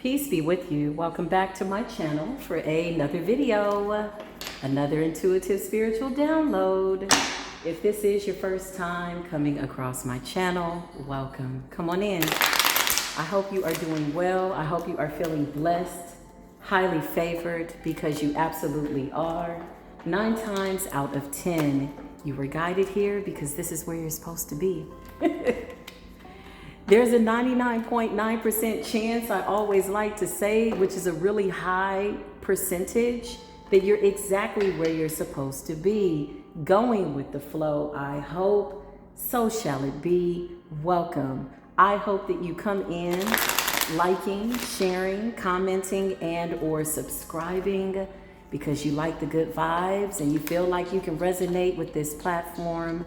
Peace be with you. Welcome back to my channel for another video, another intuitive spiritual download. If this is your first time coming across my channel, welcome. Come on in. I hope you are doing well. I hope you are feeling blessed, highly favored, because you absolutely are. 9 times out of 10, you were guided here because this is where you're supposed to be. There's a 99.9% chance, I always like to say, which is a really high percentage, that you're exactly where you're supposed to be, going with the flow. I hope, so shall it be. Welcome. I hope that you come in liking, sharing, commenting, and or subscribing because you like the good vibes and you feel like you can resonate with this platform.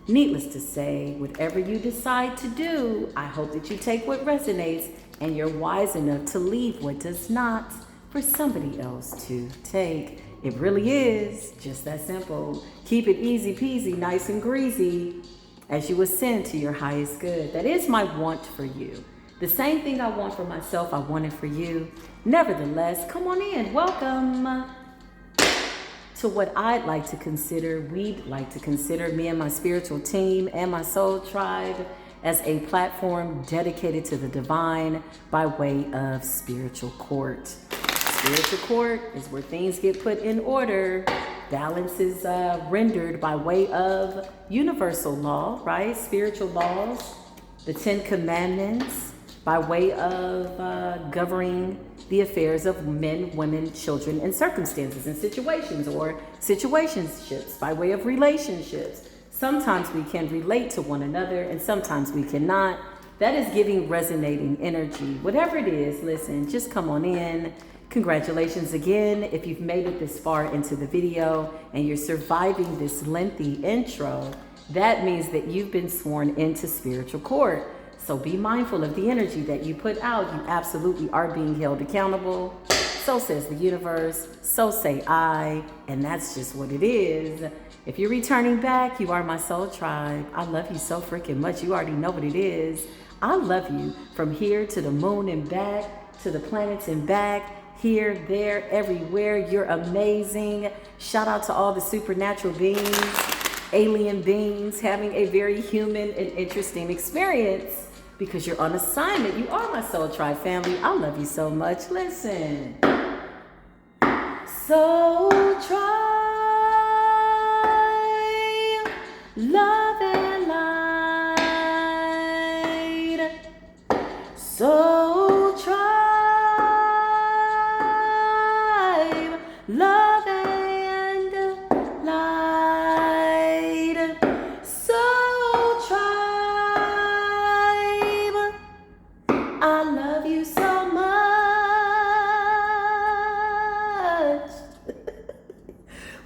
Needless to say, whatever you decide to do, I hope that you take what resonates and you're wise enough to leave what does not for somebody else to take. It really is just that simple. Keep it easy peasy, nice and greasy as you ascend to your highest good. That is my want for you. The same thing I want for myself, I want it for you. Nevertheless, come on in. Welcome to what I'd like to consider, we'd like to consider, me and my spiritual team and my soul tribe, as a platform dedicated to the divine by way of spiritual court. Spiritual court is where things get put in order. Balance is rendered by way of universal law, right? Spiritual laws, the 10 commandments, by way of governing the affairs of men, women, children, and circumstances and situations, or situationships by way of relationships. Sometimes we can relate to one another and sometimes we cannot. That is giving resonating energy. Whatever it is, listen, just come on in. Congratulations again. If you've made it this far into the video and you're surviving this lengthy intro, that means that you've been sworn into spiritual court. So be mindful of the energy that you put out. You absolutely are being held accountable. So says the universe, so say I, and that's just what it is. If you're returning back, you are my soul tribe. I love you so freaking much. You already know what it is. I love you from here to the moon and back, to the planets and back, here, there, everywhere. You're amazing. Shout out to all the supernatural beings, alien beings, having a very human and interesting experience. Because you're on assignment. You are my soul tribe family. I love you so much. Listen. Soul tribe, love and light. Soul tribe, love and light. Soul tribe, I love you so much.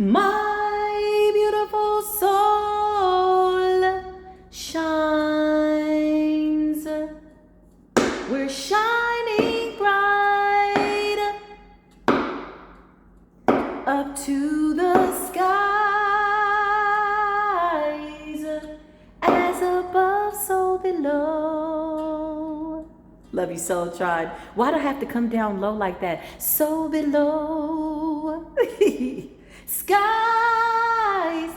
My beautiful soul shines. We're shining bright up to the skies, as above, so below. Love you, soul tribe. Why do I have to come down low like that? So below. Skies.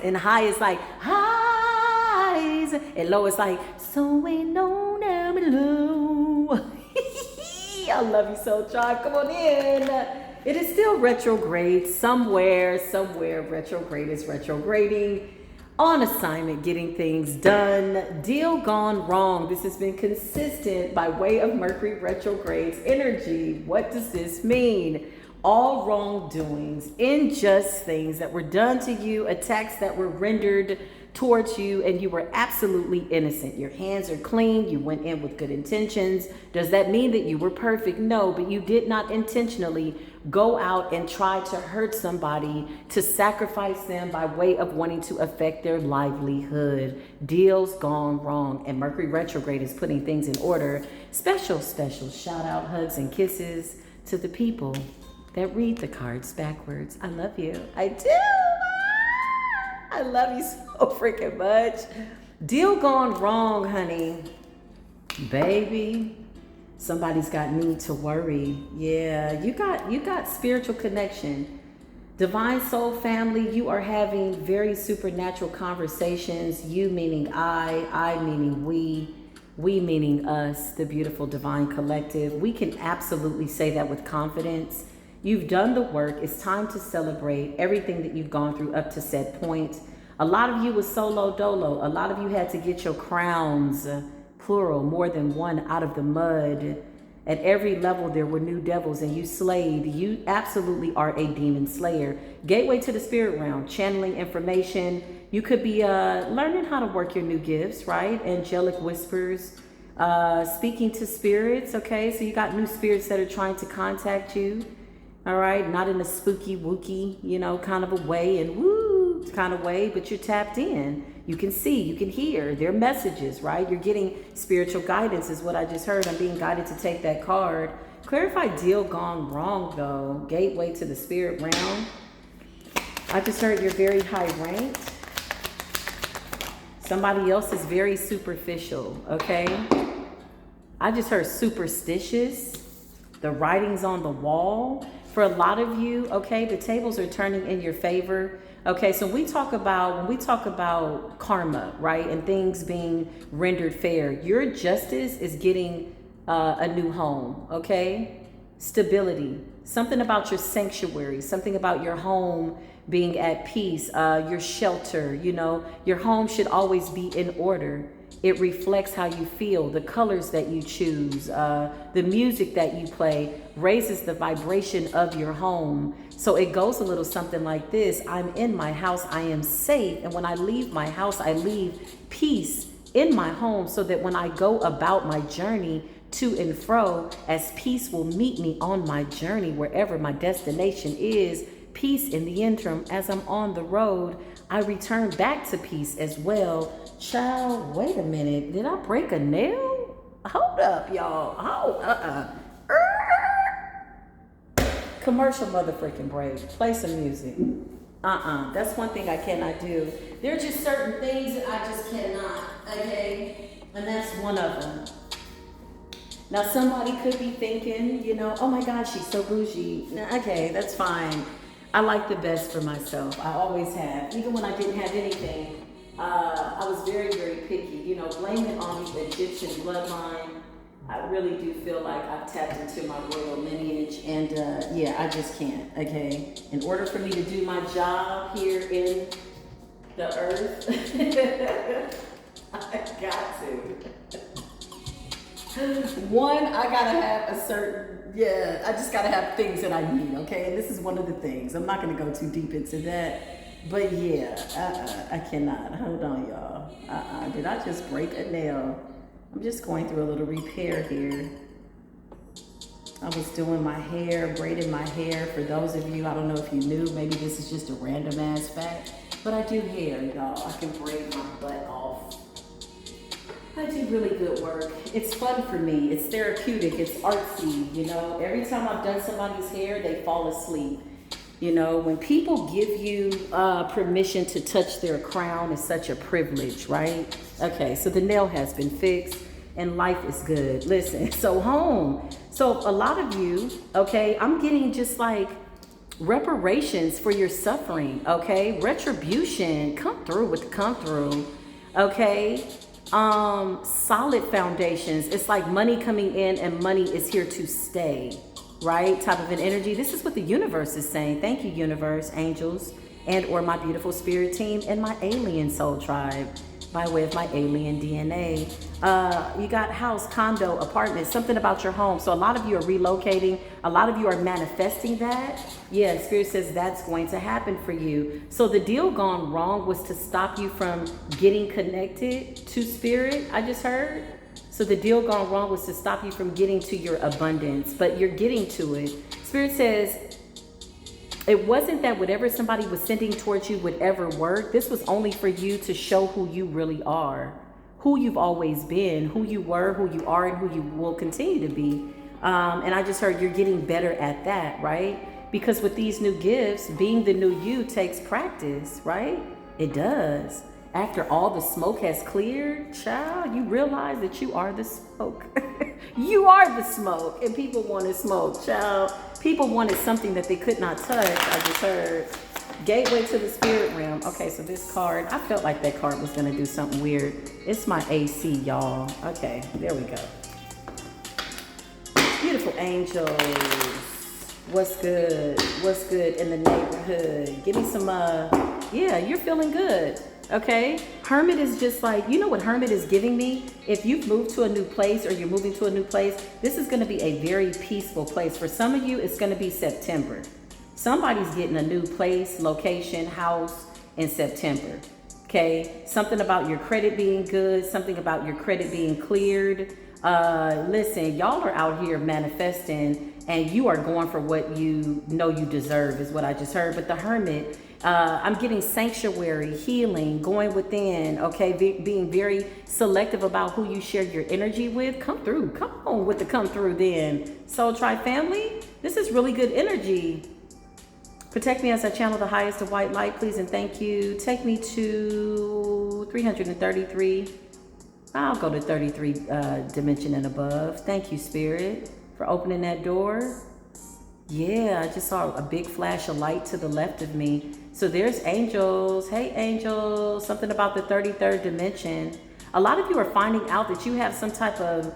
And high is like highs. And low is like so ain't no down below. I love you, soul tribe. Come on in. It is still retrograde. Somewhere retrograde is retrograding. On assignment, getting things done. Deal gone wrong. This has been consistent by way of Mercury retrograde's energy. What does this mean? All wrongdoings, unjust things that were done to you, attacks that were rendered towards you, and you were absolutely innocent. Your hands are clean. You went in with good intentions. Does that mean that you were perfect? No, but you did not intentionally go out and try to hurt somebody, to sacrifice them by way of wanting to affect their livelihood. Deals gone wrong. And Mercury retrograde is putting things in order. Special shout out, hugs and kisses to the people that read the cards backwards. I love you. I do. I love you so freaking much. Deal gone wrong, honey. Baby. Somebody's got need to worry. Yeah, you got spiritual connection. Divine soul family, you are having very supernatural conversations. You meaning I meaning we meaning us, the beautiful divine collective. We can absolutely say that with confidence. You've done the work. It's time to celebrate everything that you've gone through up to said point. A lot of you was solo dolo. A lot of you had to get your crowns, plural, more than one, out of the mud. At every level, there were new devils and you slayed. You absolutely are a demon slayer. Gateway to the spirit realm, channeling information. You could be learning how to work your new gifts, right? Angelic whispers, speaking to spirits, okay? So you got new spirits that are trying to contact you, all right? Not in a spooky, wooky, kind of a way and woo kind of way, but you're tapped in. You can see, you can hear their messages, right? You're getting spiritual guidance is what I just heard. I'm being guided to take that card. Clarify deal gone wrong though. Gateway to the spirit realm. I just heard you're very high ranked. Somebody else is very superficial, okay? I just heard superstitious. The writings on the wall. For a lot of you, okay, the tables are turning in your favor. Okay, so when we talk about karma, right, and things being rendered fair, your justice is getting a new home, okay? Stability, something about your sanctuary, something about your home being at peace, your shelter, your home should always be in order. It reflects how you feel, the colors that you choose, the music that you play raises the vibration of your home. So it goes a little something like this. I'm in my house, I am safe. And when I leave my house, I leave peace in my home so that when I go about my journey to and fro, as peace will meet me on my journey, wherever my destination is, peace in the interim, as I'm on the road, I return back to peace as well. Child, wait a minute. Did I break a nail? Hold up, y'all. Commercial motherfucking break. Play some music. That's one thing I cannot do. There are just certain things that I just cannot, okay? And that's one of them. Now, somebody could be thinking, oh my God, she's so bougie. Okay, that's fine. I like the best for myself. I always have. Even when I didn't have anything, I was very, very picky. Blame it on the Egyptian bloodline. I really do feel like I've tapped into my royal lineage. And yeah, I just can't, okay? In order for me to do my job here in the earth, I got to. One, I gotta have a certain, I just gotta have things that I need, okay? And this is one of the things. I'm not gonna go too deep into that, but yeah, I cannot. Hold on, y'all. Did I just break a nail? I'm just going through a little repair here. I was doing my hair, braiding my hair. For those of you, I don't know if you knew, maybe this is just a random ass fact, but I do hair, y'all. I can braid my butt off. I do really good work. It's fun for me. It's therapeutic. It's artsy, Every time I've done somebody's hair, they fall asleep. When people give you permission to touch their crown, it's such a privilege, right? Okay, so the nail has been fixed and life is good. Listen, so home. So a lot of you, okay, I'm getting just like reparations for your suffering, okay? Retribution. Come through with the come through, okay? Solid foundations. It's like money coming in and money is here to stay, right? Type of an energy. This is what the universe is saying. Thank you, universe, angels, and or my beautiful spirit team and my alien soul tribe by way of my alien DNA. You got house, condo, apartment, something about your home. So a lot of you are relocating. A lot of you are manifesting that. Yeah, Spirit says that's going to happen for you. So the deal gone wrong was to stop you from getting connected to Spirit, I just heard. So the deal gone wrong was to stop you from getting to your abundance, but you're getting to it. Spirit says, it wasn't that whatever somebody was sending towards you would ever work. This was only for you to show who you really are, who you've always been, who you were, who you are, and who you will continue to be. And I just heard you're getting better at that, right? Because with these new gifts, being the new you takes practice, right? It does. After all the smoke has cleared, child, you realize that you are the smoke. You are the smoke, and people wanted smoke, child. People wanted something that they could not touch. I just heard gateway to the spirit realm. Okay, so this card, I felt like that card was gonna do something weird. It's my AC, y'all. Okay, there we go. Beautiful angels. What's good? What's good in the neighborhood? Give me some, yeah, you're feeling good. Okay, Hermit is just like, you know what Hermit is giving me? If you've moved to a new place or you're moving to a new place, this is going to be a very peaceful place. For some of you, it's going to be September. Somebody's getting a new place, location, house in September. Okay, something about your credit being good, something about your credit being cleared. Listen, y'all are out here manifesting and you are going for what you know you deserve is what I just heard. But the Hermit, I'm getting sanctuary, healing, going within, okay, being very selective about who you share your energy with. Come through, come on with the come through then. Soul Tribe family, this is really good energy. Protect me as I channel the highest of white light, please and thank you. Take me to 333. I'll go to 33 dimension and above. Thank you, Spirit, for opening that door. Yeah, I just saw a big flash of light to the left of me. So there's angels. Hey, angels. Something about the 33rd dimension. A lot of you are finding out that you have some type of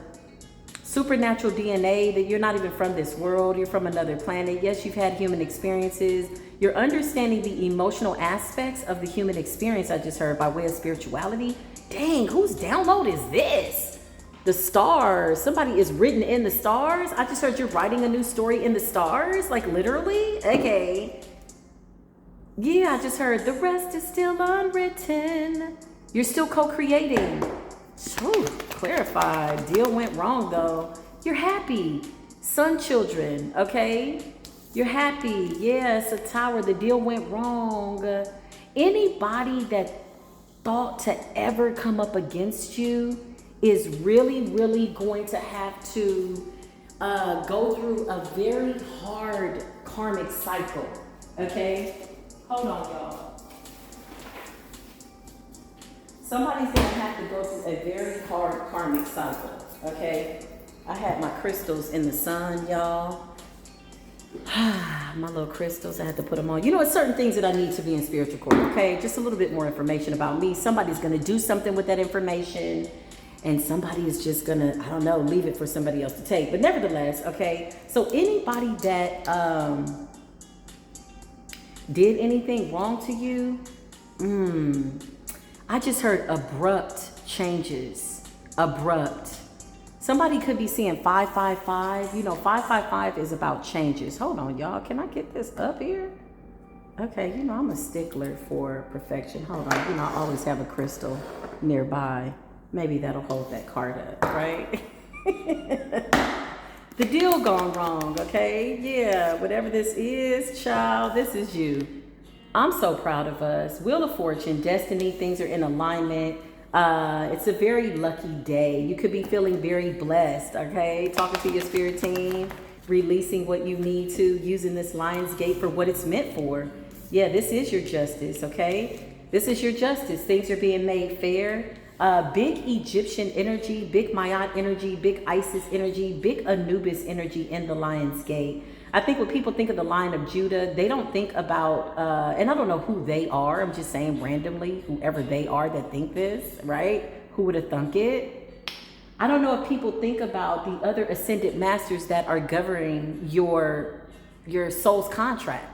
supernatural DNA, that you're not even from this world. You're from another planet. Yes, you've had human experiences. You're understanding the emotional aspects of the human experience, I just heard, by way of spirituality. Dang, whose download is this? The stars. Somebody is written in the stars. I just heard you're writing a new story in the stars, like literally. Okay. Yeah, I just heard the rest is still unwritten. You're still co-creating. Clarified. Deal went wrong though. You're happy. Sun children, okay? You're happy. Yeah, it's a tower. The deal went wrong. Anybody that thought to ever come up against you is really going to have to go through a very hard karmic cycle, okay? Hold on, y'all. Somebody's gonna have to go through a very hard karmic cycle, okay? I had my crystals in the sun, y'all. My little crystals, I had to put them on. You know, it's certain things that I need to be in spiritual court, okay? Just a little bit more information about me. Somebody's gonna do something with that information, and somebody is just gonna, I don't know, leave it for somebody else to take. But nevertheless, okay, so anybody that did anything wrong to you, I just heard abrupt changes. Abrupt. Somebody could be seeing 555. You know, 555 is about changes. Hold on, y'all. Can I get this up here? Okay, you know, I'm a stickler for perfection. Hold on. You know, I always have a crystal nearby. Maybe that'll hold that card up, right? The deal gone wrong, okay? Yeah, whatever this is, child, this is you. I'm so proud of us. Wheel of Fortune, destiny, things are in alignment. It's a very lucky day. You could be feeling very blessed, okay? Talking to your spirit team, releasing what you need to, using this Lion's Gate for what it's meant for. Yeah, this is your justice, okay? This is your justice. Things are being made fair. Big Egyptian energy, big Mayan energy, big Isis energy, big Anubis energy in the Lion's Gate. I think when people think of the Lion of Judah, they don't think about, and I don't know who they are. I'm just saying randomly, whoever they are that think this, right? Who would have thunk it? I don't know if people think about the other ascended masters that are governing your soul's contract.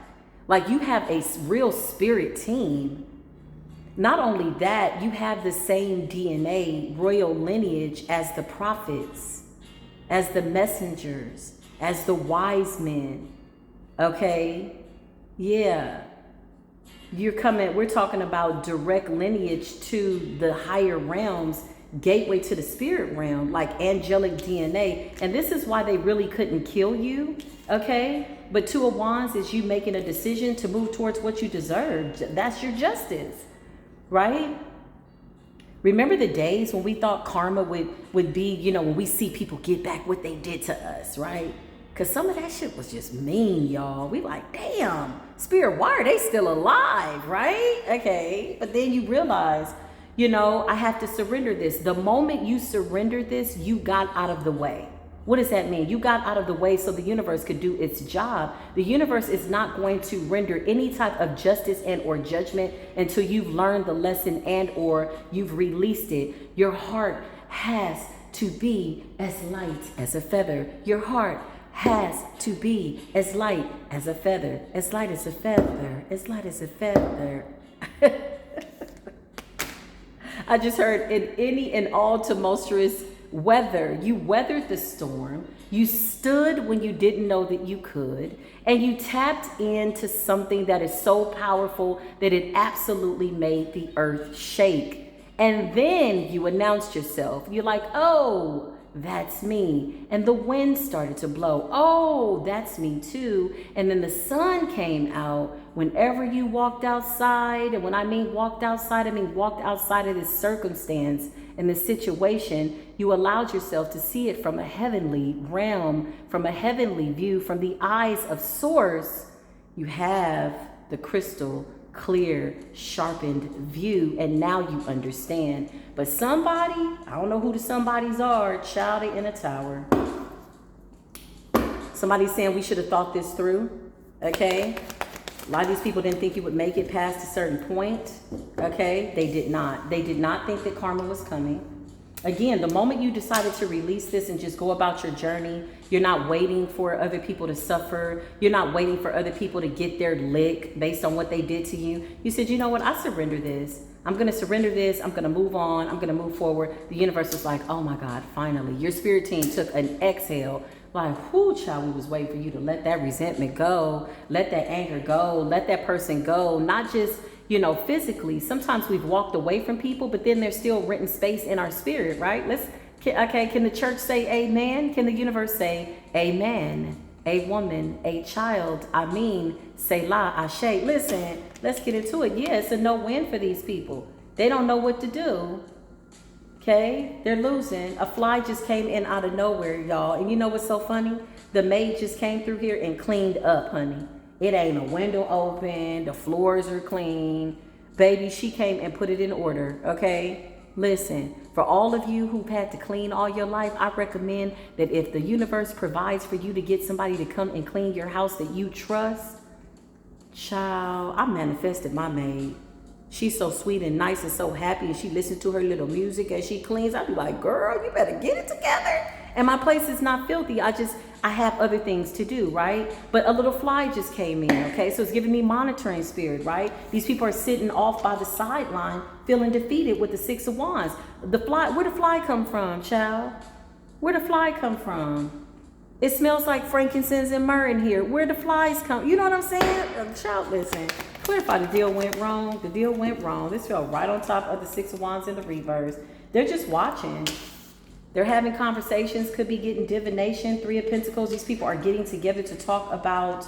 Like you have a real spirit team. Not only that, you have the same DNA, royal lineage as the prophets, as the messengers, as the wise men, okay? Yeah. We're talking about direct lineage to the higher realms, gateway to the spirit realm, like angelic DNA. And this is why they really couldn't kill you, okay? But Two of Wands is you making a decision to move towards what you deserve. That's your justice, right? Remember the days when we thought karma would be, you know, when we see people get back what they did to us, right? Because some of that shit was just mean, y'all. We like, damn, spirit, why are they still alive, right? Okay, but then you realize You know, I have to surrender this. The moment you surrender this, you got out of the way. What does that mean? You got out of the way so the universe could do its job. The universe is not going to render any type of justice and or judgment until you've learned the lesson and or you've released it. Your heart has to be as light as a feather. Your heart has to be as light as a feather. As light as a feather. As light as a feather. I just heard in any and all tumultuous weather, you weathered the storm, you stood when you didn't know that you could, and you tapped into something that is so powerful that it absolutely made the earth shake. And then you announced yourself. You're like, oh, that's me. And the wind started to blow. Oh, that's me too. And then the sun came out whenever you walked outside. And when I mean walked outside, I mean walked outside of this circumstance and this situation. You allowed yourself to see it from a heavenly realm, from a heavenly view, from the eyes of source. You have the crystal clear, sharpened view, and now you understand. But somebody, I don't know who the somebodies are, child in a tower. Somebody's saying we should have thought this through, okay? A lot of these people didn't think you would make it past a certain point, okay? They did not. They did not think that karma was coming. Again, the moment you decided to release this and just go about your journey, you're not waiting for other people to suffer. You're not waiting for other people to get their lick based on what they did to you. You said, you know what? I surrender this. I'm going to surrender this. I'm going to move on. I'm going to move forward. The universe was like, oh my God, finally. Your spirit team took an exhale. Like, whoo, child, we was waiting for you to let that resentment go. Let that anger go. Let that person go. Not just, you know, physically. Sometimes we've walked away from people, but then there's still renting space in our spirit, right? Can the church say amen? Can the universe say amen? A woman, a child, I mean, Selah, Ashe. Listen, let's get into it. Yeah, it's a no-win for these people. They don't know what to do. Okay, they're losing. A fly just came in out of nowhere, y'all. And you know what's so funny? The maid just came through here and cleaned up, honey. It ain't a window open. The floors are clean. Baby, she came and put it in order, okay? Listen, for all of you who've had to clean all your life, I recommend that if the universe provides for you to get somebody to come and clean your house that you trust, child, I manifested my maid. She's so sweet and nice and so happy, and she listens to her little music as she cleans. I'd be like, girl, you better get it together. And my place is not filthy. I have other things to do, right? But a little fly just came in, okay? So it's giving me monitoring spirit, right? These people are sitting off by the sideline, feeling defeated with the Six of Wands. The fly, where the fly come from, child? Where the fly come from? It smells like frankincense and myrrh in here. Where the flies come? You know what I'm saying? Child, listen. Clarify, the deal went wrong. The deal went wrong. This fell right on top of the Six of Wands in the reverse. They're just watching. They're having conversations, could be getting divination, Three of Pentacles. These people are getting together to talk about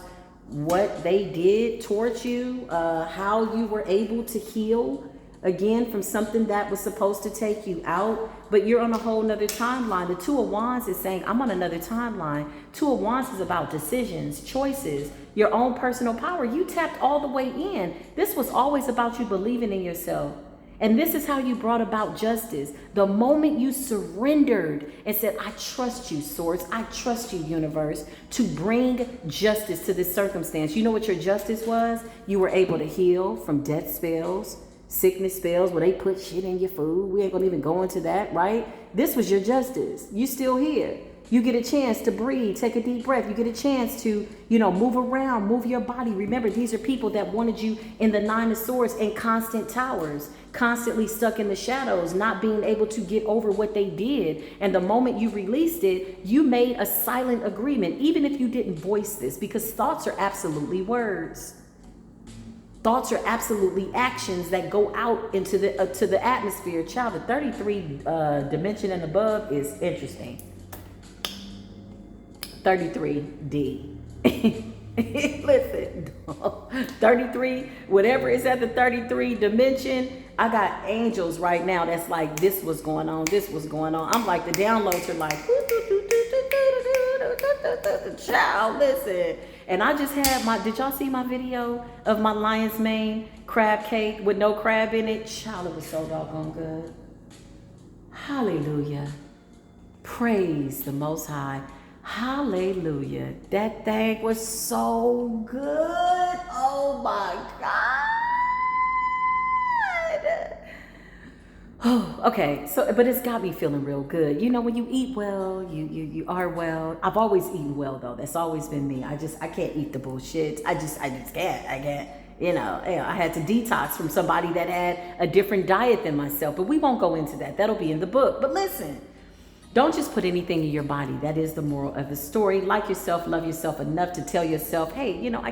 what they did towards you, how you were able to heal, again, from something that was supposed to take you out, but you're on a whole nother timeline. The Two of Wands is saying, I'm on another timeline. Two of Wands is about decisions, choices, your own personal power. You tapped all the way in. This was always about you believing in yourself. And this is how you brought about justice. The moment you surrendered and said, I trust you, Source. I trust you, universe, to bring justice to this circumstance. You know what your justice was? You were able to heal from death spells, sickness spells, where they put shit in your food. We ain't gonna even go into that, right? This was your justice. You still here. You get a chance to breathe, take a deep breath. You get a chance to, move around, move your body. Remember, these are people that wanted you in the Nine of Swords in constant towers, constantly stuck in the shadows, not being able to get over what they did. And the moment you released it, you made a silent agreement, even if you didn't voice this, because thoughts are absolutely words. Thoughts are absolutely actions that go out into the to the atmosphere. Child, the 33 dimension and above is interesting. 33D. Listen, 33, whatever is at the 33 dimension, I got angels right now that's like, this was going on, this was going on. I'm like, the downloads are like, child, listen. And I just had did y'all see my video of my lion's mane crab cake with no crab in it? Child, it was so doggone good. Hallelujah. Praise the Most High. Hallelujah. That thing was so good. Oh my God. Oh, okay. So, but it's got me feeling real good. You know, when you eat well, you are well. I've always eaten well though. That's always been me. I can't eat the bullshit. I just can't. I can't. You know, I had to detox from somebody that had a different diet than myself, but we won't go into that. That'll be in the book. But listen, don't just put anything in your body. That is the moral of the story. Like yourself, love yourself enough to tell yourself, hey, you know, I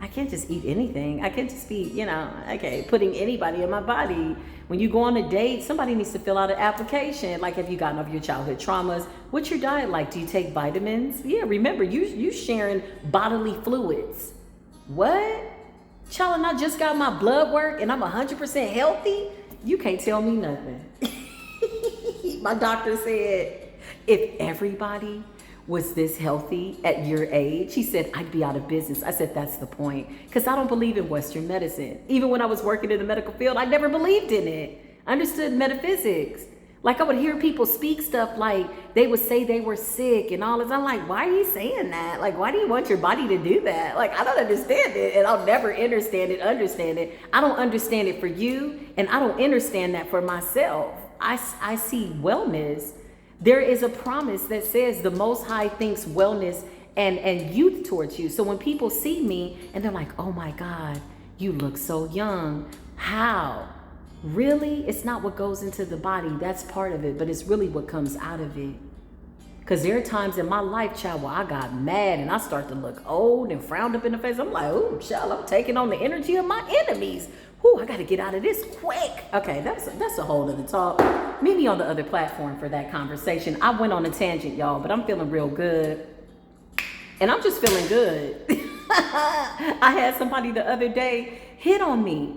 can't just eat anything. I can't just be, you know, okay, putting anybody in my body. When you go on a date, somebody needs to fill out an application. Like, have you gotten over your childhood traumas? What's your diet like? Do you take vitamins? Yeah, remember, you sharing bodily fluids. What? Child, and I just got my blood work and I'm 100% healthy? You can't tell me nothing. My doctor said, if everybody was this healthy at your age, he said, I'd be out of business. I said, that's the point. Because I don't believe in Western medicine. Even when I was working in the medical field, I never believed in it. I understood metaphysics. Like, I would hear people speak stuff like they would say they were sick and all this. I'm like, why are you saying that? Like, why do you want your body to do that? Like, I don't understand it, and I'll never understand it. I don't understand it for you, and I don't understand that for myself. I see wellness. There is a promise that says the Most High thinks wellness and youth towards you. So when people see me and they're like, oh my God, you look so young. How? Really? It's not what goes into the body. That's part of it, but it's really what comes out of it. Because there are times in my life, child, where I got mad and I start to look old and frowned up in the face. I'm like, oh, child, I'm taking on the energy of my enemies. Whew, I got to get out of this quick. Okay, that's a whole other talk. Meet me on the other platform for that conversation. I went on a tangent, y'all, but I'm feeling real good. And I'm just feeling good. I had somebody the other day hit on me.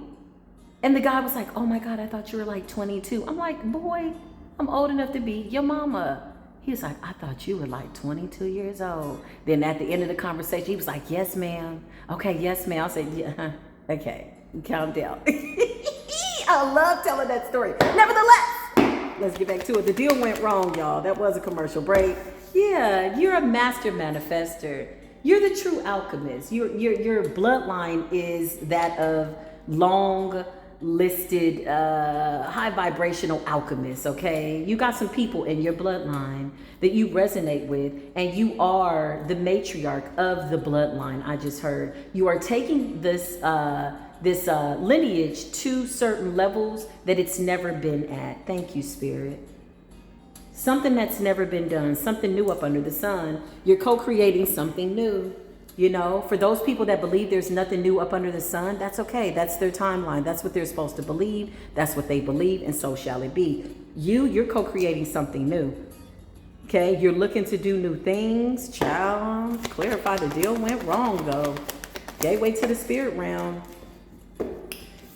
And the guy was like, oh my God, I thought you were like 22. I'm like, boy, I'm old enough to be your mama. He was like, I thought you were like 22 years old. Then at the end of the conversation, he was like, yes, ma'am. Okay, yes, ma'am. I said, yeah, okay, calm down. I love telling that story. Nevertheless, let's get back to it. The deal went wrong, y'all. That was a commercial break. Yeah, you're a master manifester. You're the true alchemist. Your bloodline is that of long listed high vibrational alchemists. Okay, you got some people in your bloodline that you resonate with, and you are the matriarch of the bloodline. I just heard you are taking this lineage to certain levels that it's never been at. Thank you, Spirit. Something that's never been done, something new up under the sun. You're co-creating something new. You know, for those people that believe there's nothing new up under the sun, that's okay. That's their timeline. That's what they're supposed to believe. That's what they believe, and so shall it be. You're co-creating something new. Okay, you're looking to do new things. Child, clarify the deal went wrong, though. Gateway to the spirit realm.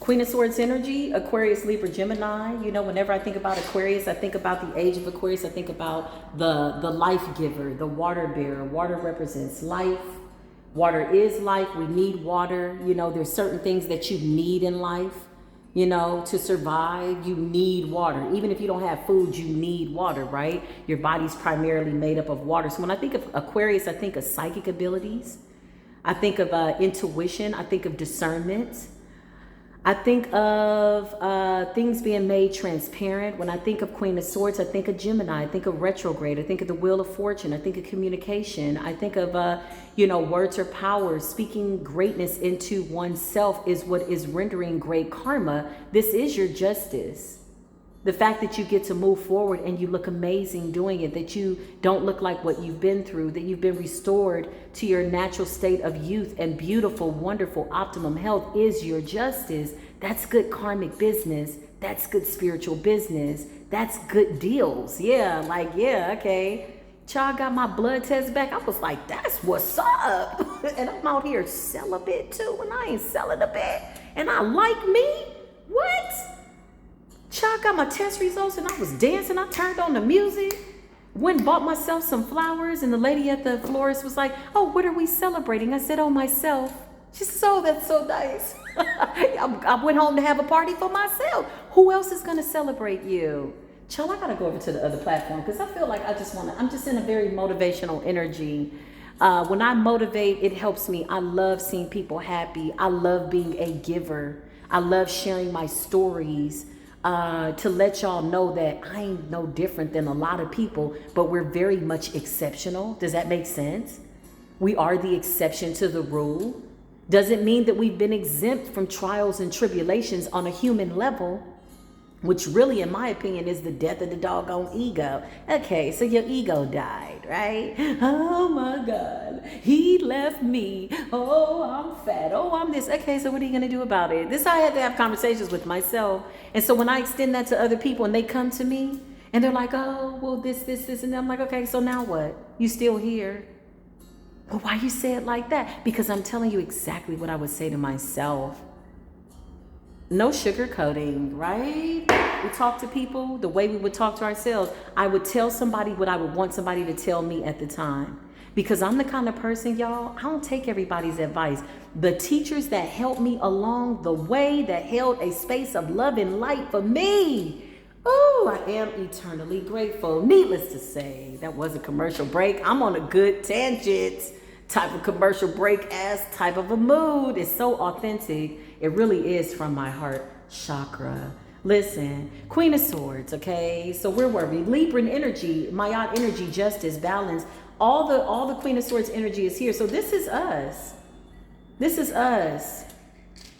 Queen of Swords energy, Aquarius, Libra, Gemini. You know, whenever I think about Aquarius, I think about the age of Aquarius. I think about the life giver, the water bearer. Water represents life. Water is life. We need water. You know, there's certain things that you need in life, you know, to survive. You need water. Even if you don't have food, you need water, right? Your body's primarily made up of water. So when I think of Aquarius, I think of psychic abilities. I think of intuition. I think of discernment. I think of things being made transparent. When I think of Queen of Swords, I think of Gemini. I think of retrograde. I think of the Wheel of Fortune. I think of communication. I think of, words are power. Speaking greatness into oneself is what is rendering great karma. This is your justice. The fact that you get to move forward and you look amazing doing it, that you don't look like what you've been through, that you've been restored to your natural state of youth and beautiful, wonderful, optimum health is your justice. That's good karmic business. That's good spiritual business. That's good deals. Yeah, okay. Child got my blood test back. I was like, that's what's up. And I'm out here celibate too, and I ain't selling a bit. And I like me? What? Child got my test results and I was dancing. I turned on the music. Went and bought myself some flowers, and the lady at the florist was like, oh, what are we celebrating? I said, oh, myself. She said, oh, that's so nice. I went home to have a party for myself. Who else is going to celebrate you? Child, I got to go over to the other platform because I feel like I'm just in a very motivational energy. When I motivate, it helps me. I love seeing people happy. I love being a giver. I love sharing my stories to let y'all know that I ain't no different than a lot of people, but we're very much exceptional. Does that make sense? We are the exception to the rule. Doesn't mean that we've been exempt from trials and tribulations on a human level, which really, in my opinion, is the death of the doggone ego. Okay, so your ego died, right? Oh my God, he left me. Oh, I'm fat. Oh, I'm this. Okay, so what are you gonna do about it? This, I had to have conversations with myself. And so when I extend that to other people and they come to me and they're like, oh, well, this, and I'm like, okay, so now what? You still here? Well, why you say it like that? Because I'm telling you exactly what I would say to myself. No sugarcoating, right? We talk to people the way we would talk to ourselves. I would tell somebody what I would want somebody to tell me at the time. Because I'm the kind of person, y'all, I don't take everybody's advice. The teachers that helped me along the way, that held a space of love and light for me, oh, I am eternally grateful. Needless to say, that was a commercial break. I'm on a good tangent type of commercial break ass type of a mood. It's so authentic. It really is from my heart chakra. Listen, Queen of Swords, okay? So where were we? Libran energy, Mayat energy, justice, balance. All the Queen of Swords energy is here. So this is us. This is us.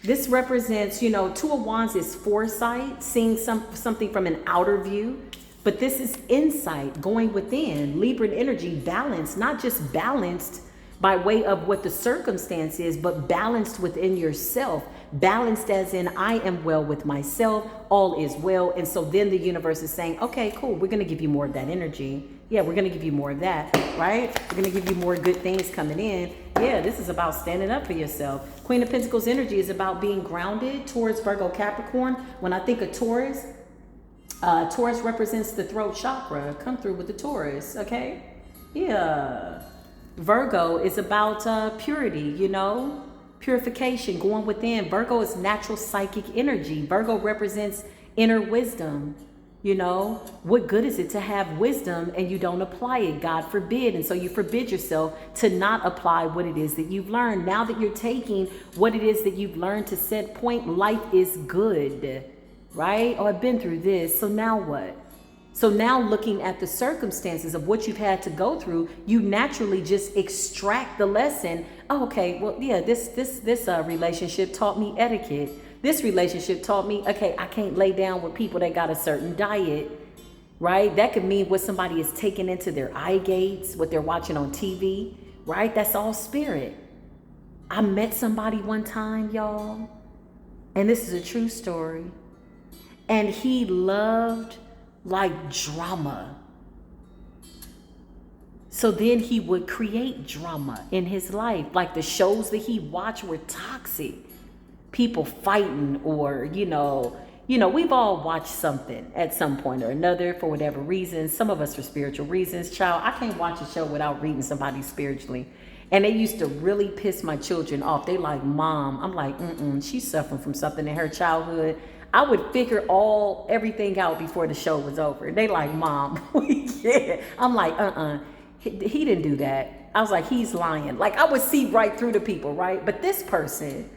This represents, Two of Wands is foresight, seeing something from an outer view. But this is insight, going within. Libran energy, balance, not just balanced by way of what the circumstance is, but balanced within yourself. Balanced as in, I am well with myself, all is well. And so then the universe is saying, okay, cool, we're going to give you more of that energy. Yeah, we're going to give you more of that, right? We're going to give you more good things coming in. Yeah, this is about standing up for yourself. Queen of Pentacles energy is about being grounded. Taurus, Virgo, Capricorn. When I think of Taurus, Taurus represents the throat chakra. Come through with the Taurus, okay? Yeah. Virgo is about purity, purification, going within. Virgo is natural psychic energy. Virgo represents inner wisdom. What good is it to have wisdom and you don't apply it? God forbid. And so you forbid yourself to not apply what it is that you've learned. Now that you're taking what it is that you've learned to set point, life is good, right? Oh, I've been through this. So now what? So now looking at the circumstances of what you've had to go through, you naturally just extract the lesson. Oh, okay, well, yeah, this relationship taught me etiquette. This relationship taught me, okay, I can't lay down with people that got a certain diet, right? That could mean what somebody is taking into their eye gates, what they're watching on TV, right? That's all spirit. I met somebody one time, y'all, and this is a true story, and he loved like drama. So then he would create drama in his life. Like the shows that he watched were toxic. People fighting or, we've all watched something at some point or another for whatever reason. Some of us for spiritual reasons. Child, I can't watch a show without reading somebody spiritually. And they used to really piss my children off. They like, Mom. I'm like, she's suffering from something in her childhood. I would figure everything out before the show was over. They like, Mom, yeah. I'm like, he didn't do that. I was like, he's lying. Like I would see right through the people, right? But this person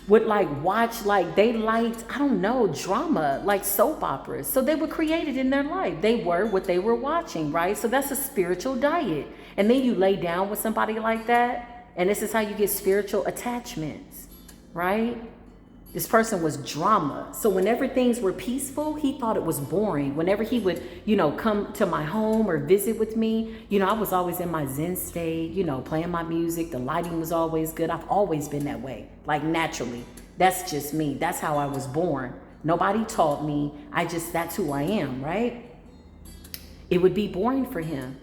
would watch, they liked, I don't know, drama, like soap operas. So they would create it in their life. They were what they were watching, right? So that's a spiritual diet. And then you lay down with somebody like that, and this is how you get spiritual attachments, right? This person was drama. So whenever things were peaceful, he thought it was boring. Whenever he would, come to my home or visit with me, I was always in my Zen state, playing my music. The lighting was always good. I've always been that way, naturally. That's just me. That's how I was born. Nobody taught me. That's who I am, right? It would be boring for him.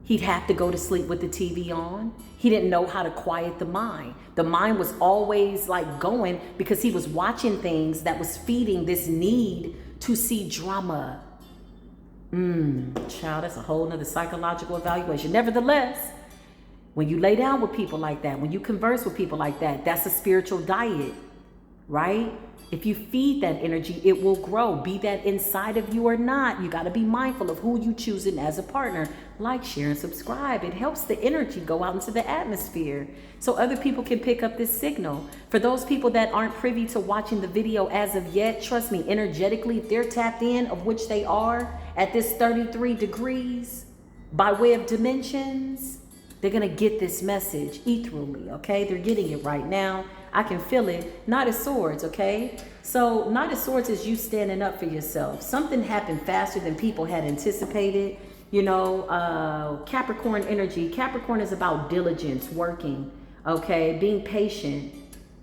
He'd have to go to sleep with the TV on. He didn't know how to quiet the mind. The mind was always going because he was watching things that was feeding this need to see drama. Child, that's a whole nother psychological evaluation. Nevertheless, when you lay down with people like that, when you converse with people like that, that's a spiritual diet, right? If you feed that energy, it will grow. Be that inside of you or not. You got to be mindful of who you choosing as a partner. Like, share, and subscribe. It helps the energy go out into the atmosphere so other people can pick up this signal. For those people that aren't privy to watching the video as of yet, trust me, energetically, if they're tapped in, of which they are, at this 33 degrees by way of dimensions, they're going to get this message ethereally, okay? They're getting it right now. I can feel it. Knight of Swords, okay? So Knight of Swords is you standing up for yourself. Something happened faster than people had anticipated. You know, Capricorn energy. Capricorn is about diligence, working, okay? Being patient.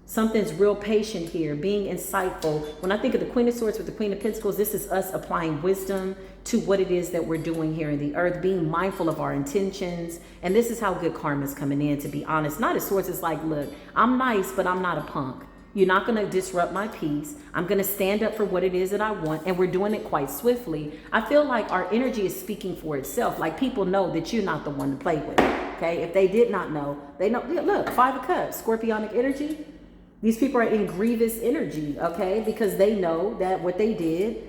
Something's real patient here, being insightful. When I think of the Queen of Swords with the Queen of Pentacles, this is us applying wisdom to what it is that we're doing here in the earth, being mindful of our intentions. And this is how good karma is coming in, to be honest. Knight of Swords is like, look, I'm nice, but I'm not a punk. You're not going to disrupt my peace. I'm going to stand up for what it is that I want. And we're doing it quite swiftly. I feel like our energy is speaking for itself. Like, people know that you're not the one to play with. Okay. If they did not know, they know. Look, Five of Cups, Scorpionic energy. These people are in grievous energy, okay? Because they know that what they did,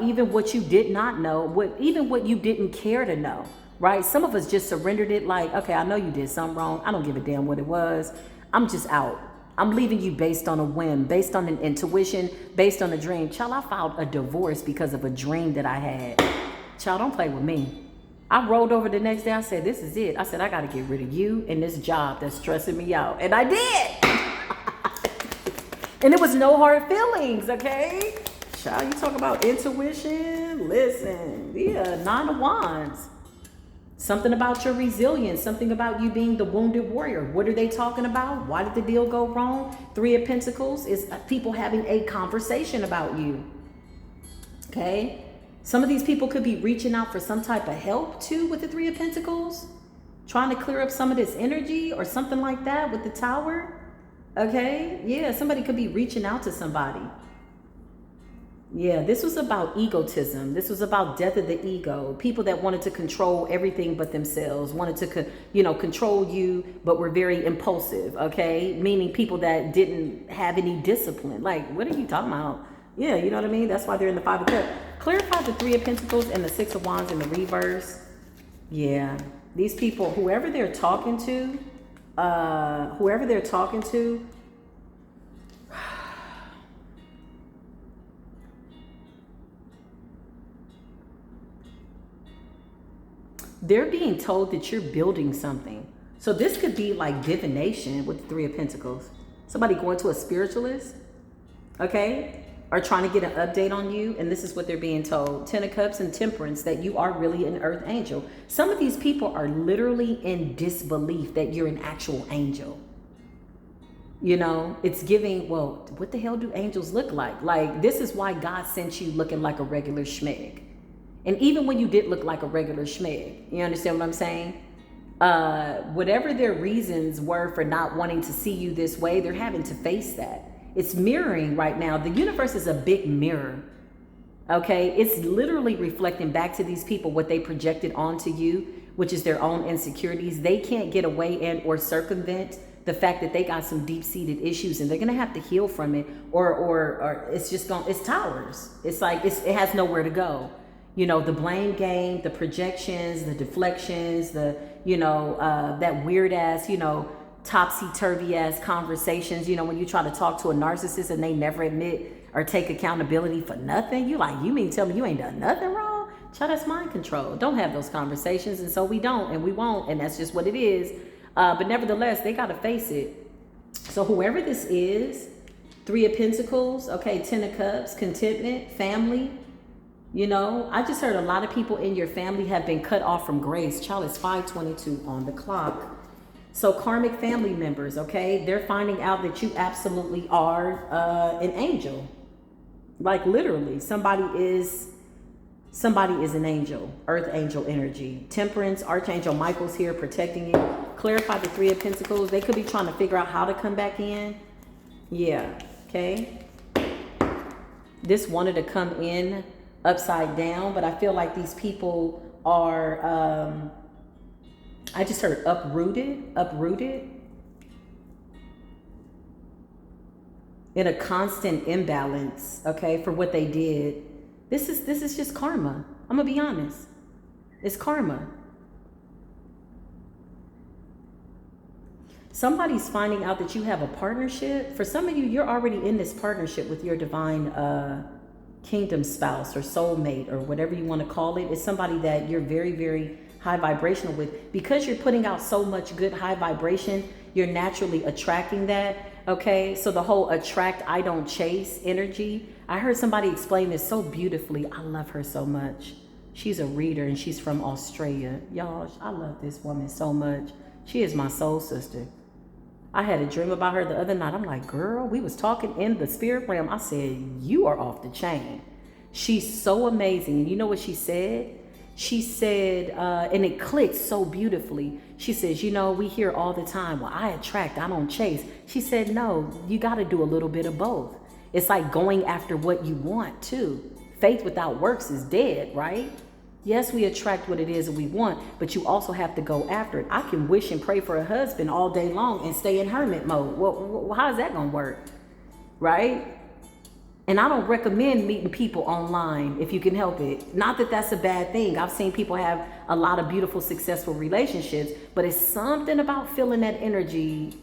even what you did not know, even what you didn't care to know, right? Some of us just surrendered it like, okay, I know you did something wrong. I don't give a damn what it was. I'm just out. I'm leaving you based on a whim, based on an intuition, based on a dream. Child, I filed a divorce because of a dream that I had. Child, don't play with me. I rolled over the next day. I said, this is it. I said, I got to get rid of you and this job that's stressing me out. And I did. And it was no hard feelings, okay? Child, you talk about intuition? Listen, yeah, Nine of Wands. Something about your resilience, something about you being the wounded warrior. What are they talking about? Why did the deal go wrong? Three of Pentacles is people having a conversation about you, okay? Some of these people could be reaching out for some type of help too with the Three of Pentacles, trying to clear up some of this energy or something like that with the Tower. Okay, yeah, somebody could be reaching out to somebody. Yeah, this was about egotism. This was about death of the ego. People that wanted to control everything but themselves, wanted to, control you, but were very impulsive, okay? Meaning people that didn't have any discipline. Like, what are you talking about? Yeah, you know what I mean? That's why they're in the Five of Cups. Clarify the Three of Pentacles and the Six of Wands in the reverse. Yeah, these people, whoever they're talking to, they're being told that you're building something. So this could be like divination with the Three of Pentacles. Somebody going to a spiritualist, okay? Or trying to get an update on you. And this is what they're being told. Ten of Cups and Temperance, that you are really an earth angel. Some of these people are literally in disbelief that you're an actual angel. You know, it's giving, well, what the hell do angels look like? Like, this is why God sent you looking like a regular schmeg. And even when you did look like a regular schmeg, you understand what I'm saying? Whatever their reasons were for not wanting to see you this way, they're having to face that. It's mirroring right now. The universe is a big mirror, okay? It's literally reflecting back to these people what they projected onto you, which is their own insecurities. They can't get away and or circumvent the fact that they got some deep-seated issues, and they're gonna have to heal from it, or it's just it's towers. It's like it has nowhere to go. You know, the blame game, the projections, the deflections, that weird ass, topsy-turvy ass conversations. When you try to talk to a narcissist and they never admit or take accountability for nothing, you mean to tell me you ain't done nothing wrong? Child, that's mind control. Don't have those conversations, and so we don't, and we won't, and that's just what it is. But nevertheless, they got to face it. So whoever this is, Three of Pentacles, okay, Ten of Cups, contentment, family. I just heard a lot of people in your family have been cut off from grace. Child, it's 5:22 on the clock. So karmic family members, okay, they're finding out that you absolutely are an angel. Like literally, somebody is an angel, earth angel energy. Temperance, Archangel Michael's here protecting you. Clarify the Three of Pentacles. They could be trying to figure out how to come back in. Yeah, okay. This wanted to come in upside down, but I feel like these people are, I just heard uprooted in a constant imbalance, okay, for what they did. This is just karma. I'm gonna be honest. It's karma. Somebody's finding out that you have a partnership. For some of you, you're already in this partnership with your divine kingdom spouse or soulmate or whatever you want to call it. It's somebody that you're very, very high vibrational with. Because you're putting out so much good high vibration, you're naturally attracting that. Okay, so the whole attract, I don't chase energy. I heard somebody explain this so beautifully. I love her so much. She's a reader and she's from Australia. Y'all, I love this woman so much. She is my soul sister. I had a dream about her the other night. I'm like, girl, we was talking in the spirit realm. I said, you are off the chain. She's so amazing. And you know what she said? She said, and it clicked so beautifully. She says, you know, we hear all the time, well, I attract, I don't chase. She said, no, you got to do a little bit of both. It's like going after what you want too. Faith without works is dead, right? Yes, we attract what it is that we want, but you also have to go after it. I can wish and pray for a husband all day long and stay in hermit mode. Well, how is that going to work? Right? And I don't recommend meeting people online if you can help it. Not that that's a bad thing. I've seen people have a lot of beautiful, successful relationships, but it's something about feeling that energy,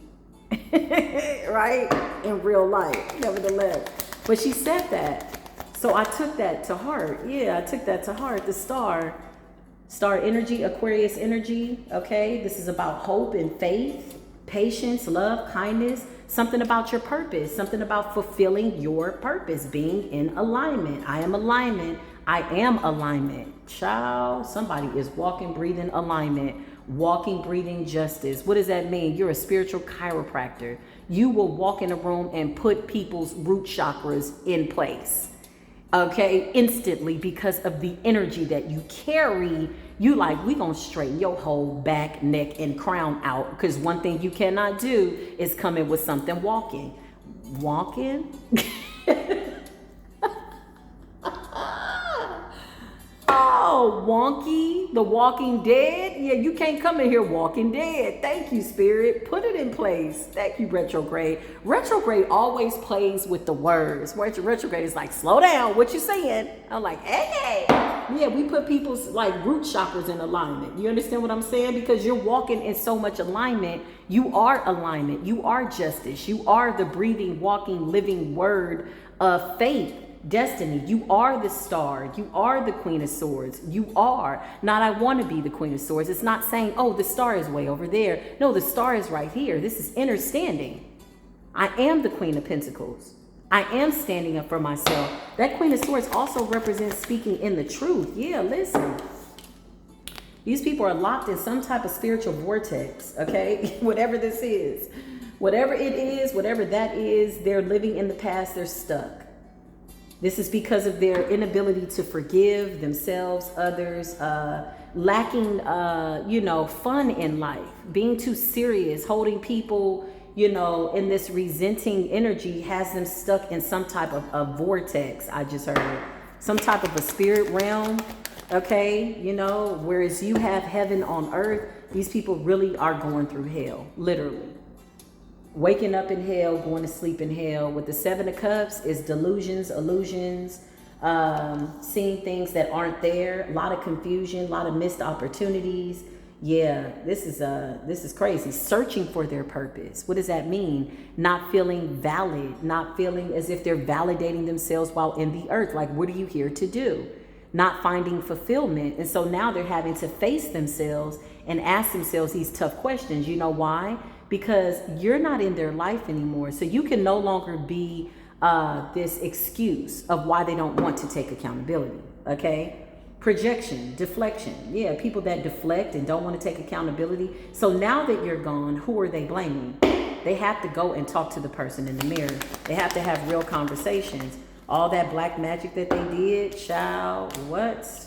right? In real life, nevertheless. But she said that. So I took that to heart. Yeah, I took that to heart. The star energy, Aquarius energy. Okay, this is about hope and faith, patience, love, kindness, something about your purpose, something about fulfilling your purpose, being in alignment. I am alignment. I am alignment. Child, somebody is walking, breathing alignment, walking, breathing justice. What does that mean? You're a spiritual chiropractor. You will walk in a room and put people's root chakras in place. Okay, instantly, because of the energy that you carry. You like, we gonna straighten your whole back, neck, and crown out. Because one thing you cannot do is come in with something walking. Oh, wonky, the walking dead. Yeah, you can't come in here walking dead. Thank you, spirit. Put it in place. Thank you, retrograde. Retrograde always plays with the words. Retrograde is like, slow down, what you saying? I'm like, hey. Yeah, we put people's like root chakras in alignment. You understand what I'm saying? Because you're walking in so much alignment. You are alignment. You are justice. You are the breathing, walking, living word of faith. Destiny. You are the star. You are the Queen of Swords. You are not, I want to be the Queen of Swords. It's not saying, oh, the star is way over there. No, the star is right here. This is understanding. I am the Queen of Pentacles. I am standing up for myself. That Queen of Swords also represents speaking in the truth. Yeah, listen. These people are locked in some type of spiritual vortex, okay? Whatever this is. Whatever it is, whatever that is, they're living in the past. They're stuck. This is because of their inability to forgive themselves, others, lacking, fun in life, being too serious, holding people, in this resenting energy has them stuck in some type of a vortex. I just heard some type of a spirit realm. Okay. Whereas you have heaven on earth, these people really are going through hell, literally. Waking up in hell, going to sleep in hell. With the Seven of Cups is delusions, illusions, seeing things that aren't there, a lot of confusion, a lot of missed opportunities. Yeah, this is crazy. Searching for their purpose. What does that mean? Not feeling valid, not feeling as if they're validating themselves while in the earth. Like, what are you here to do? Not finding fulfillment. And so now they're having to face themselves and ask themselves these tough questions. You know why? Because you're not in their life anymore. So you can no longer be this excuse of why they don't want to take accountability. Okay? Projection, deflection. Yeah, people that deflect and don't want to take accountability. So now that you're gone, who are they blaming? They have to go and talk to the person in the mirror. They have to have real conversations. All that black magic that they did, child, what?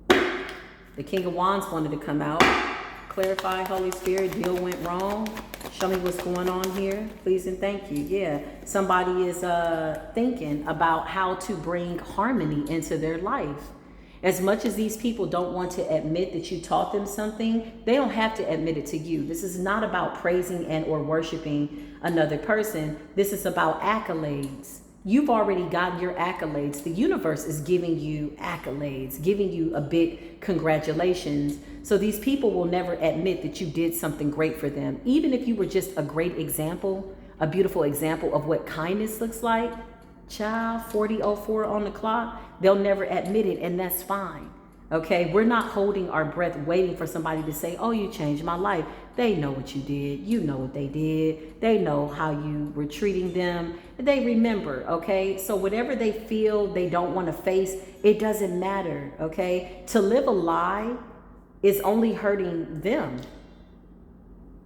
The King of Wands wanted to come out. Clarify, Holy Spirit, deal went wrong. Show me what's going on here, please and thank you. Yeah, somebody is thinking about how to bring harmony into their life. As much as these people don't want to admit that you taught them something, they don't have to admit it to you. This is not about praising and or worshiping another person. This is about accolades. You've already gotten your accolades. The universe is giving you accolades, giving you a big congratulations. So these people will never admit that you did something great for them. Even if you were just a great example, a beautiful example of what kindness looks like. Child, 40:04 on the clock, they'll never admit it, and that's fine. Okay, we're not holding our breath waiting for somebody to say, oh, you changed my life. They know what you did. You know what they did. They know how you were treating them. They remember, okay? So whatever they feel they don't want to face, it doesn't matter, okay? To live a lie is only hurting them.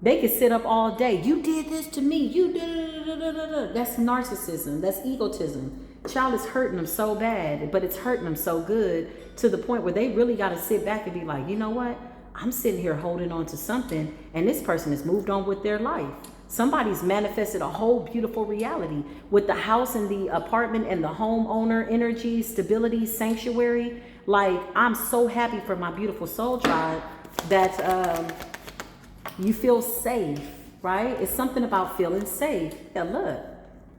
They could sit up all day. You did this to me. You did. That's narcissism. That's egotism. Child is hurting them so bad, but it's hurting them so good to the point where they really got to sit back and be like, you know what? I'm sitting here holding on to something, and this person has moved on with their life. Somebody's manifested a whole beautiful reality with the house and the apartment and the homeowner energy, stability, sanctuary. Like, I'm so happy for my beautiful soul tribe that you feel safe, right? It's something about feeling safe. Yeah, look,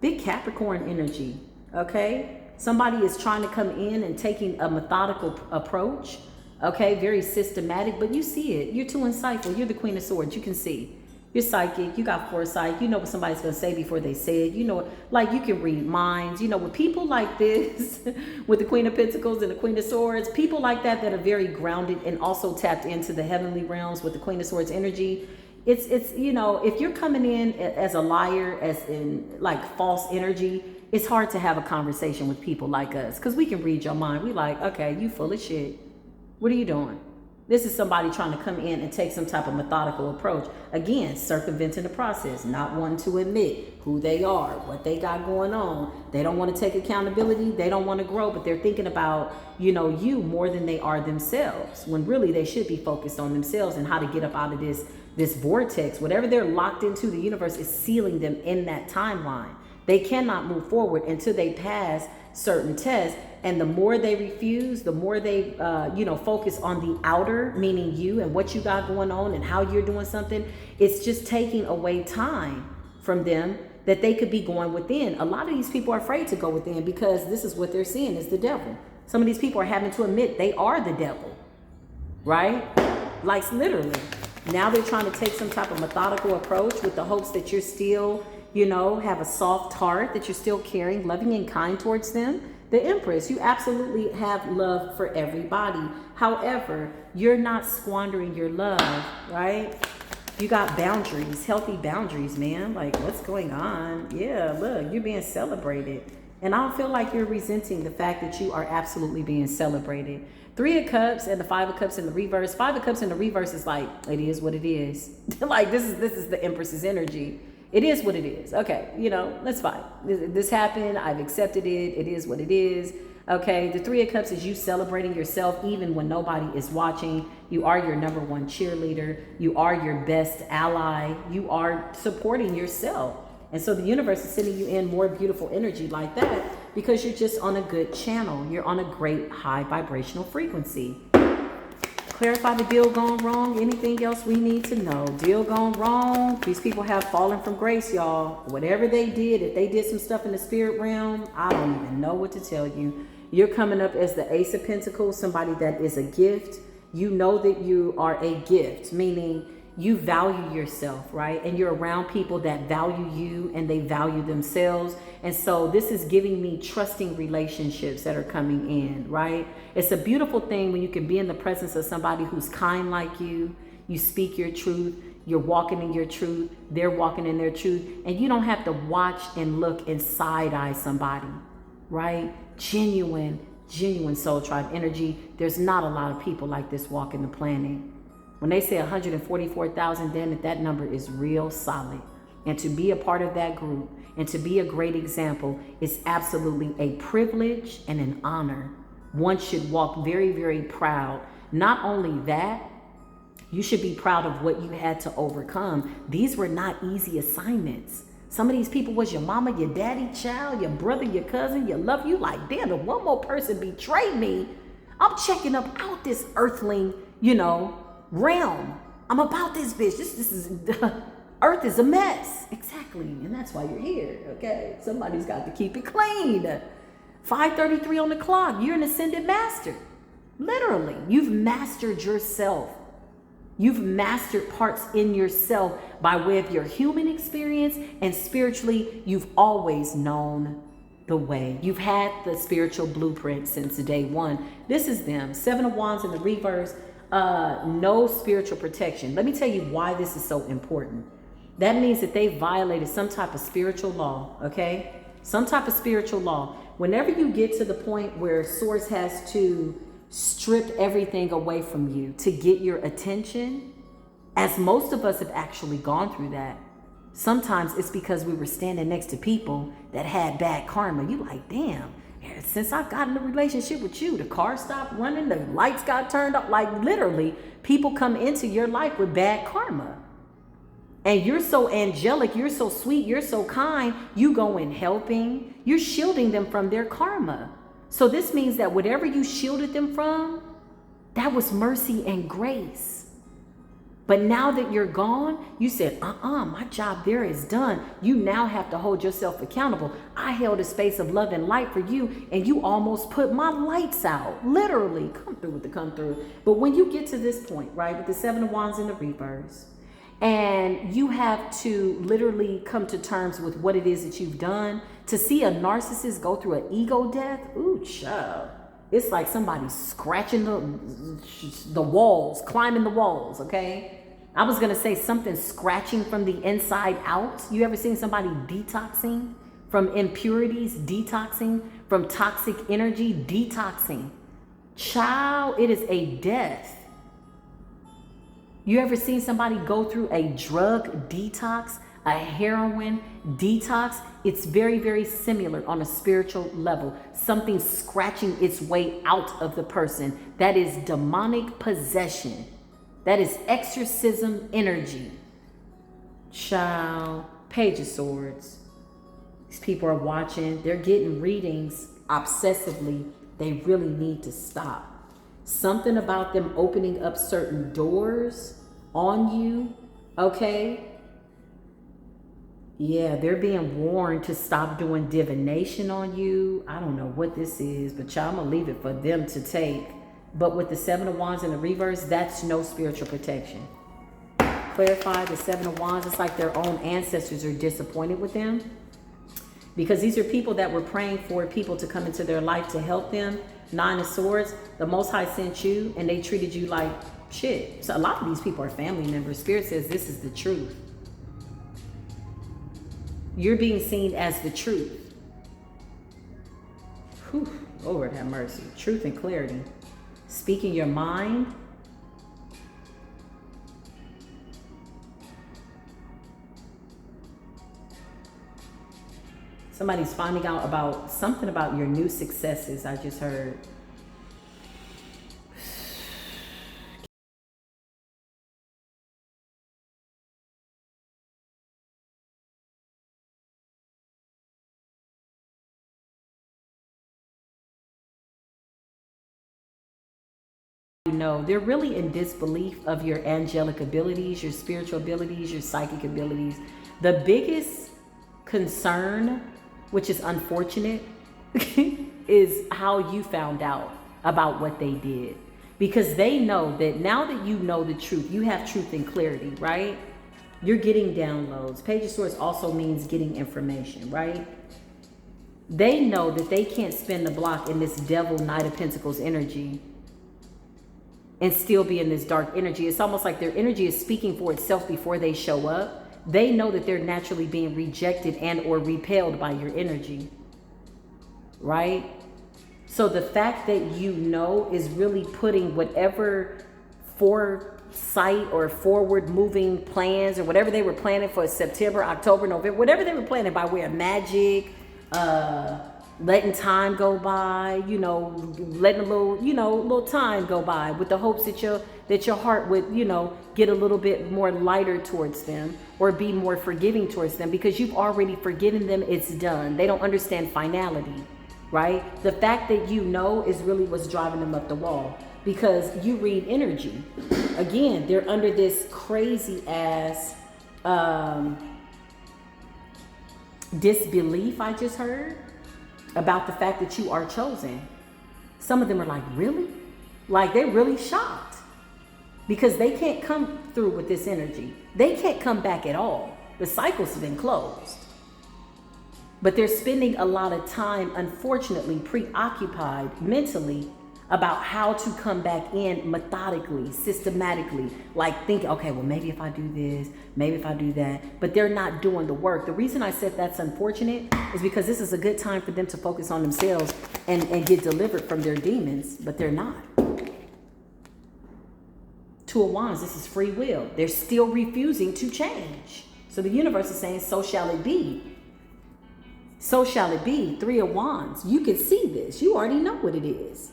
big Capricorn energy, okay? Somebody is trying to come in and taking a methodical approach, okay? Very systematic, but you see it. You're too insightful. You're the Queen of Swords. You can see. You're psychic. You got foresight. You know what somebody's going to say before they say it. You know, like you can read minds. You know, with people like this, with the Queen of Pentacles and the Queen of Swords, people like that that are very grounded and also tapped into the heavenly realms with the Queen of Swords energy. It's you know, if you're coming in as a liar, as in like false energy, it's hard to have a conversation with people like us because we can read your mind. We like, okay, you full of shit. What are you doing? This is somebody trying to come in and take some type of methodical approach. Again, circumventing the process, not wanting to admit who they are, what they got going on. They don't want to take accountability. They don't want to grow, but they're thinking about, you know, you more than they are themselves, when really they should be focused on themselves and how to get up out of this vortex. Whatever they're locked into, the universe is sealing them in that timeline. They cannot move forward until they pass certain tests. And the more they refuse, the more they, focus on the outer, meaning you and what you got going on and how you're doing something. It's just taking away time from them that they could be going within. A lot of these people are afraid to go within because this is what they're seeing is the devil. Some of these people are having to admit they are the devil, right? Like literally. Now they're trying to take some type of methodical approach with the hopes that you're still, have a soft heart, that you're still caring, loving and kind towards them. The Empress, you absolutely have love for everybody. However, you're not squandering your love, right? You got boundaries, healthy boundaries, man. Like, what's going on? Yeah, look, you're being celebrated. And I don't feel like you're resenting the fact that you are absolutely being celebrated. 3 of Cups and the 5 of Cups in the reverse. 5 of Cups in the reverse is like, it is what it is. Like, this is the Empress's energy. It is what it is. Okay, that's fine. This happened. I've accepted it. It is what it is. Okay, the 3 of Cups is you celebrating yourself even when nobody is watching. You are your number one cheerleader. You are your best ally. You are supporting yourself. And so the universe is sending you in more beautiful energy like that because you're just on a good channel. You're on a great high vibrational frequency. Clarify the deal gone wrong. Anything else we need to know? Deal gone wrong. These people have fallen from grace, y'all. Whatever they did, if they did some stuff in the spirit realm, I don't even know what to tell you. You're coming up as the Ace of Pentacles, somebody that is a gift. You know that you are a gift, meaning you value yourself, right? And you're around people that value you and they value themselves. And so this is giving me trusting relationships that are coming in, right? It's a beautiful thing when you can be in the presence of somebody who's kind like you. You speak your truth. You're walking in your truth. They're walking in their truth. And you don't have to watch and look and side eye somebody, right? Genuine soul tribe energy. There's not a lot of people like this walking the planet. When they say 144,000, then that number is real solid. And to be a part of that group and to be a great example is absolutely a privilege and an honor. One should walk very, very proud. Not only that, You should be proud of what you had to overcome. These were not easy assignments. Some of these people was your mama, your daddy, child, your brother, your cousin, your love. You like, damn, if one more person betrayed me, I'm checking up out this earthling, realm. I'm about this bitch. This is, earth is a mess. Exactly. And that's why you're here, okay? Somebody's got to keep it clean. 5:33 on the clock. You're an ascended master. Literally, you've mastered yourself. You've mastered parts in yourself by way of your human experience, and spiritually, you've always known the way. You've had the spiritual blueprint since day one. This is them. 7 of Wands in the reverse. No spiritual protection. Let me tell you why this is so important. That means that they violated some type of spiritual law, okay? Some type of spiritual law. Whenever you get to the point where Source has to strip everything away from you to get your attention, as most of us have actually gone through that, sometimes it's because we were standing next to people that had bad karma. You like, damn, since I got in a relationship with you, the car stopped running, the lights got turned up. Like literally, people come into your life with bad karma. And you're so angelic, you're so sweet, you're so kind, you go in helping, you're shielding them from their karma. So this means that whatever you shielded them from, that was mercy and grace. But now that you're gone, you said, my job there is done. You now have to hold yourself accountable. I held a space of love and light for you, and you almost put my lights out. Literally, come through with the come through. But when you get to this point, right, with the 7 of Wands in the reverse, and you have to literally come to terms with what it is that you've done. To see a narcissist go through an ego death, ooh, child. It's like somebody scratching the walls, climbing the walls, okay? I was gonna say something scratching from the inside out. You ever seen somebody detoxing from impurities, detoxing from toxic energy, detoxing? Child, it is a death. You ever seen somebody go through a drug detox, a heroin detox? It's very, very similar on a spiritual level. Something scratching its way out of the person. That is demonic possession. That is exorcism energy. Child, Page of Swords. These people are watching. They're getting readings obsessively. They really need to stop. Something about them opening up certain doors on you, okay? Yeah, they're being warned to stop doing divination on you. I don't know what this is, but y'all, I'm gonna leave it for them to take. But with the 7 of Wands in the reverse, that's no spiritual protection. Clarify the 7 of Wands. It's like their own ancestors are disappointed with them, because these are people that were praying for people to come into their life to help them. 9 of Swords, the Most High sent you and they treated you like shit. So a lot of these people are family members. Spirit says this is the truth. You're being seen as the truth. Whew, Lord have mercy. Truth and clarity. Speaking your mind. Somebody's finding out about something about your new successes, I just heard. They're really in disbelief of your angelic abilities, your spiritual abilities, your psychic abilities. The biggest concern, which is unfortunate, is how you found out about what they did. Because they know that now that you know the truth, you have truth and clarity, right? You're getting downloads. Page of Swords also means getting information, right? They know that they can't spin the block in this devil Knight of Pentacles energy and still be in this dark energy. It's almost like their energy is speaking for itself before they show up. They know that they're naturally being rejected and or repelled by your energy, right? So the fact that you know is really putting whatever foresight or forward moving plans or whatever they were planning for September, October, November, whatever they were planning by way of magic, letting time go by, you know, letting a little, you know, little time go by with the hopes that your heart would, you know, get a little bit more lighter towards them or be more forgiving towards them, because you've already forgiven them. It's done. They don't understand finality, right? The fact that you know is really what's driving them up the wall, because you read energy. Again, they're under this crazy ass disbelief I just heard about the fact that you are chosen. Some of them are like, really? Like, they're really shocked because they can't come through with this energy. They can't come back at all. The cycles have been closed. But they're spending a lot of time, unfortunately, preoccupied mentally about how to come back in methodically, systematically, like thinking, okay, well, maybe if I do this, maybe if I do that, but they're not doing the work. The reason I said that's unfortunate is because this is a good time for them to focus on themselves and get delivered from their demons, but they're not. Two of Wands, this is free will. They're still refusing to change. So the universe is saying, so shall it be. So shall it be. Three of Wands. You can see this. You already know what it is.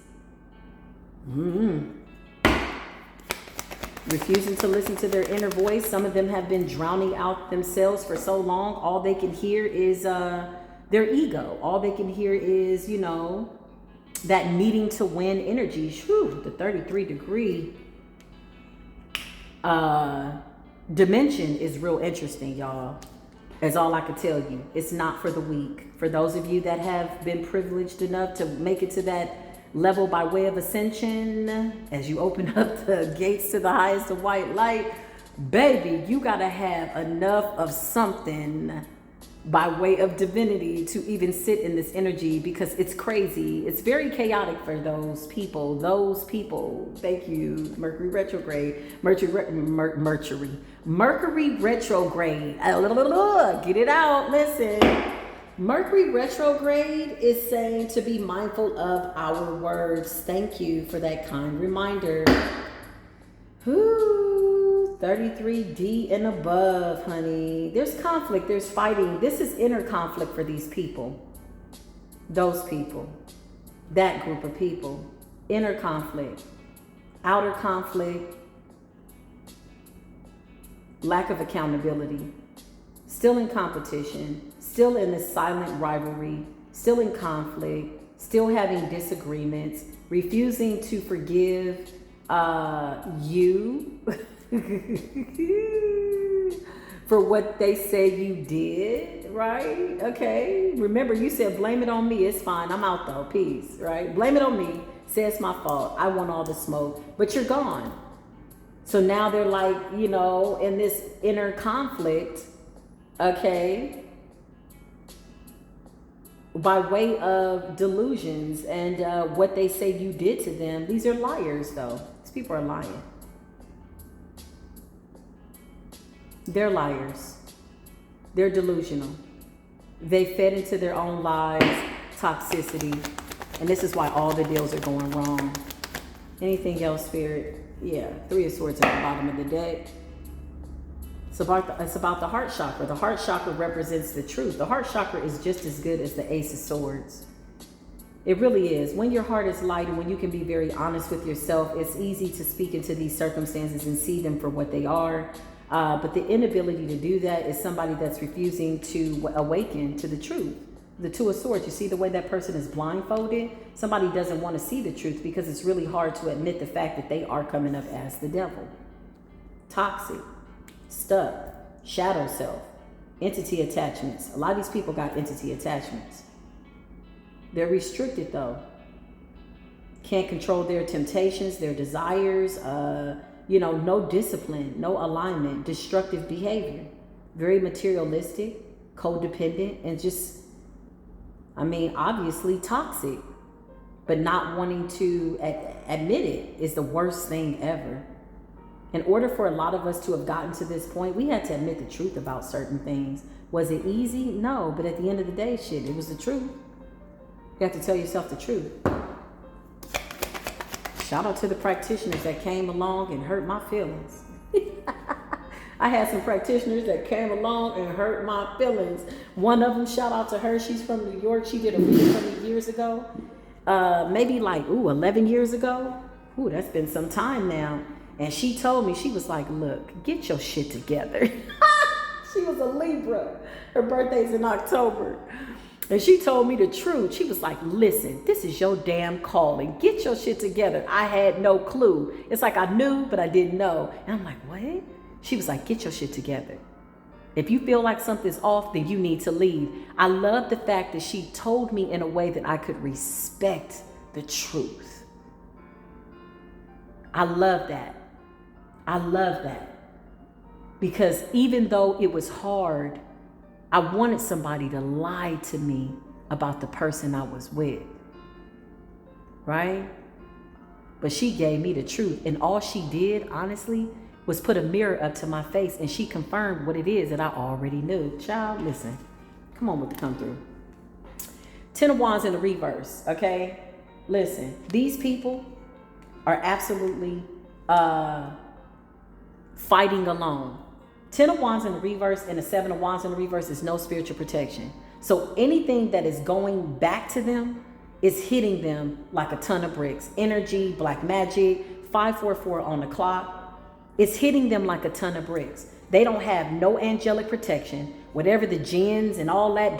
Refusing to listen to their inner voice. Some of them have been drowning out themselves for so long. All they can hear is their ego. All they can hear is, you know, that needing to win energy. Whew, the 33-degree dimension is real interesting, y'all. That's all I could tell you. It's not for the weak. For those of you that have been privileged enough to make it to that level by way of ascension, as you open up the gates to the highest of white light, baby, you gotta have enough of something by way of divinity to even sit in this energy, because it's crazy. It's very chaotic for those people. Thank you, Mercury retrograde. Mercury retrograde. Get it out. Listen. Mercury retrograde is saying to be mindful of our words. Thank you for that kind reminder. 33D and above, honey. There's conflict, there's fighting. This is inner conflict for these people. Those people. That group of people. Inner conflict. Outer conflict. Lack of accountability. Still in competition. Still in this silent rivalry. Still in conflict. Still having disagreements. Refusing to forgive you for what they say you did, right? Okay. Remember, you said, blame it on me. It's fine. I'm out though. Peace, right? Blame it on me. Say it's my fault. I want all the smoke. But you're gone. So now they're like, you know, in this inner conflict, okay, by way of delusions and what they say you did to them. These are liars, though. These people are lying. They're liars. They're delusional. They fed into their own lies, toxicity, and this is why all the deals are going wrong. Anything else, Spirit? Yeah, 3 of Swords at the bottom of the deck. It's about the heart chakra. The heart chakra represents the truth. The heart chakra is just as good as the Ace of Swords. It really is. When your heart is light and when you can be very honest with yourself, it's easy to speak into these circumstances and see them for what they are. But the inability to do that is somebody that's refusing to awaken to the truth. The Two of Swords, you see the way that person is blindfolded? Somebody doesn't want to see the truth because it's really hard to admit the fact that they are coming up as the devil. Toxic, stuck, shadow self, entity attachments. A lot of these people got entity attachments. They're restricted though. Can't control their temptations, their desires, you know, no discipline, no alignment, destructive behavior, very materialistic, codependent, and just, I mean, obviously toxic, but not wanting to admit it is the worst thing ever. In order for a lot of us to have gotten to this point, we had to admit the truth about certain things. Was it easy? No, but at the end of the day, shit, it was the truth. You have to tell yourself the truth. Shout out to the practitioners that came along and hurt my feelings. I had some practitioners that came along and hurt my feelings. One of them, shout out to her, she's from New York. She did a reading for me years ago. Maybe like, 11 years ago. Ooh, that's been some time now. And she told me, she was like, look, get your shit together. She was a Libra. Her birthday's in October. And she told me the truth. She was like, listen, this is your damn calling. Get your shit together. I had no clue. It's like I knew, but I didn't know. And I'm like, what? She was like, get your shit together. If you feel like something's off, then you need to leave. I love the fact that she told me in a way that I could respect the truth. I love that. I love that. Because even though it was hard, I wanted somebody to lie to me about the person I was with. Right? But she gave me the truth. And all she did, honestly, was put a mirror up to my face, and she confirmed what it is that I already knew. Child, listen. Come on with the come through. 10 of Wands in the reverse, okay? Listen, these people are absolutely fighting alone. 10 of Wands in the reverse and the 7 of Wands in the reverse is no spiritual protection. So anything that is going back to them is hitting them like a ton of bricks. Energy, black magic, 544 on the clock. It's hitting them like a ton of bricks. They don't have no angelic protection. Whatever the jinns and all that,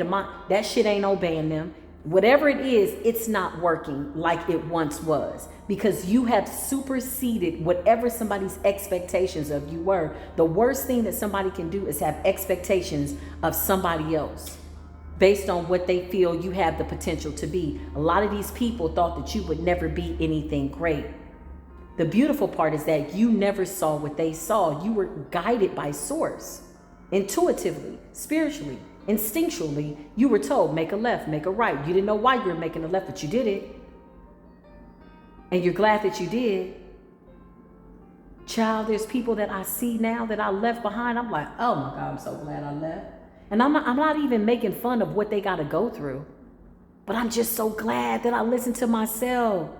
that shit ain't obeying them. Whatever it is, it's not working like it once was, because you have superseded whatever somebody's expectations of you were. The worst thing that somebody can do is have expectations of somebody else based on what they feel you have the potential to be. A lot of these people thought that you would never be anything great. The beautiful part is that you never saw what they saw. You were guided by source, intuitively, spiritually, instinctually. You were told, make a left, make a right. You didn't know why you were making a left, but you did it. And you're glad that you did. Child, there's people that I see now that I left behind. I'm like, oh my God, I'm so glad I left. And I'm not even making fun of what they got to go through. But I'm just so glad that I listened to myself.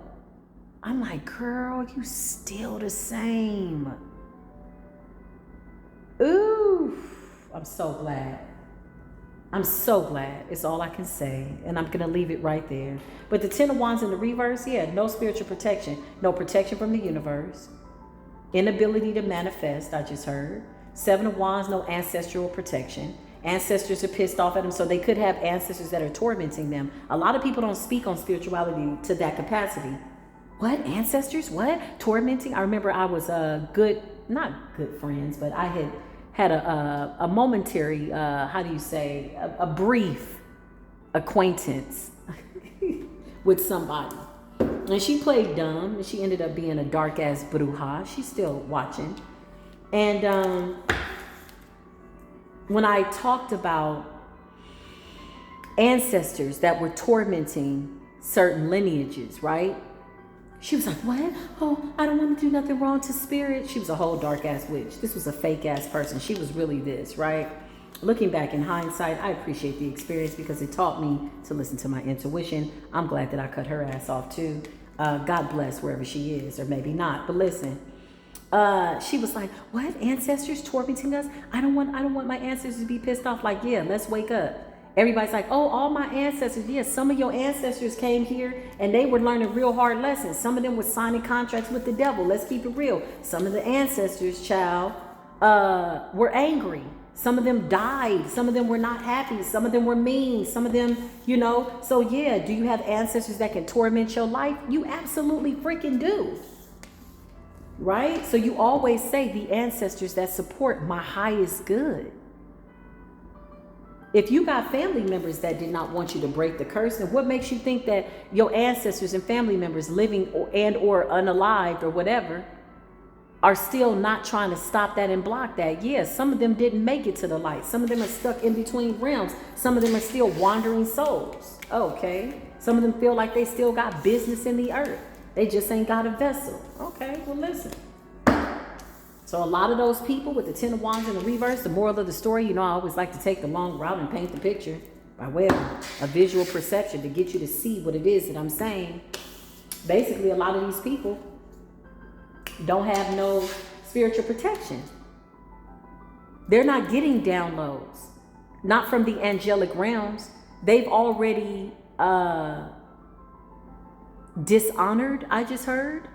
I'm like, girl, you still the same. Ooh, I'm so glad. I'm so glad. It's all I can say. And I'm going to leave it right there. But the 10 of Wands in the reverse, yeah, no spiritual protection. No protection from the universe. Inability to manifest, I just heard. 7 of Wands, no ancestral protection. Ancestors are pissed off at them, so they could have ancestors that are tormenting them. A lot of people don't speak on spirituality to that capacity. What? Ancestors? What? Tormenting? I remember I was not good friends, but I had a momentary, a brief acquaintance with somebody. And she played dumb, and she ended up being a dark ass bruja. She's still watching. And when I talked about ancestors that were tormenting certain lineages, right? She was like, what? Oh, I don't want to do nothing wrong to spirit. She was a whole dark ass witch. This was a fake ass person. She was really this, right? Looking back in hindsight, I appreciate the experience because it taught me to listen to my intuition. I'm glad that I cut her ass off too. God bless wherever she is, or maybe not. But listen, she was like, what? Ancestors tormenting us? I don't want my ancestors to be pissed off. Like, yeah, let's wake up. Everybody's like, oh, all my ancestors. Yes, some of your ancestors came here and they were learning real hard lessons. Some of them were signing contracts with the devil. Let's keep it real. Some of the ancestors, child, were angry. Some of them died. Some of them were not happy. Some of them were mean. Some of them, So yeah, do you have ancestors that can torment your life? You absolutely freaking do. Right? So you always say the ancestors that support my highest good. If you got family members that did not want you to break the curse, then what makes you think that your ancestors and family members living or unalived or whatever are still not trying to stop that and block that? Yes, some of them didn't make it to the light. Some of them are stuck in between realms. Some of them are still wandering souls. Okay. Some of them feel like they still got business in the earth. They just ain't got a vessel. Okay, well listen. So a lot of those people with the 10 of Wands in the reverse, the moral of the story, I always like to take the long route and paint the picture by way of a visual perception to get you to see what it is that I'm saying. Basically, a lot of these people don't have no spiritual protection. They're not getting downloads, not from the angelic realms. They've already dishonored, I just heard,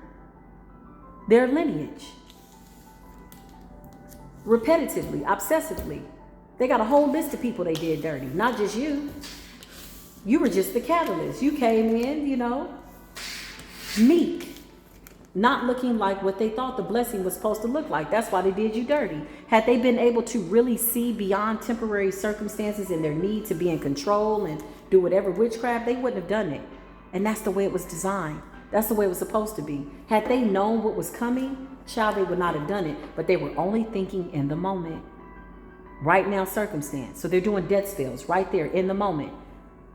their lineage. Repetitively, obsessively. They got a whole list of people they did dirty, not just you. You were just the catalyst. You came in, you know, meek, not looking like what they thought the blessing was supposed to look like. That's why they did you dirty. Had they been able to really see beyond temporary circumstances and their need to be in control and do whatever witchcraft, they wouldn't have done it. And that's the way it was designed. That's the way it was supposed to be. Had they known what was coming, child, they would not have done it. But they were only thinking in the moment. Right now circumstance. So they're doing death spells right there in the moment.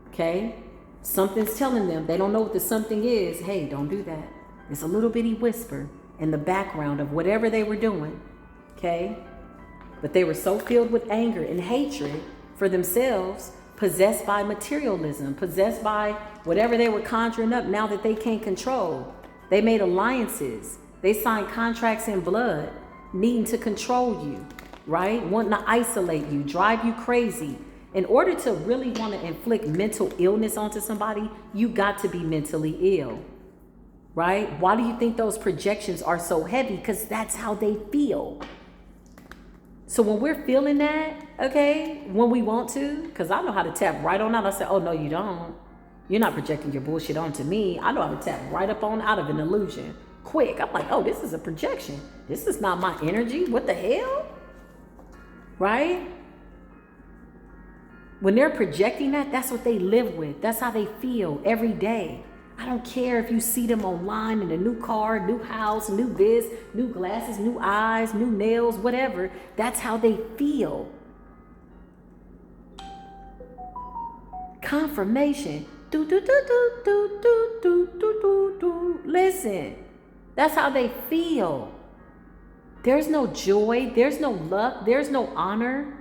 Okay? Something's telling them, they don't know what the something is. Hey, don't do that. It's a little bitty whisper in the background of whatever they were doing. Okay? But they were so filled with anger and hatred for themselves, possessed by materialism, possessed by whatever they were conjuring up now that they can't control. They made alliances. They signed contracts in blood, needing to control you, right? Wanting to isolate you, drive you crazy. In order to really want to inflict mental illness onto somebody, you got to be mentally ill, right? Why do you think those projections are so heavy? Because that's how they feel. So when we're feeling that, okay, when we want to, because I know how to tap right on out. I say, oh, no, you don't. You're not projecting your bullshit onto me. I know how to tap right up on out of an illusion. Quick. I'm like, oh, this is a projection. This is not my energy. What the hell? Right? When they're projecting that, that's what they live with. That's how they feel every day. I don't care if you see them online in a new car, new house, new this, new glasses, new eyes, new nails, whatever. That's how they feel. Confirmation. Do, do, do, do, do, do, do, do, do, do. Listen, that's how they feel. There's no joy. There's no luck. There's no honor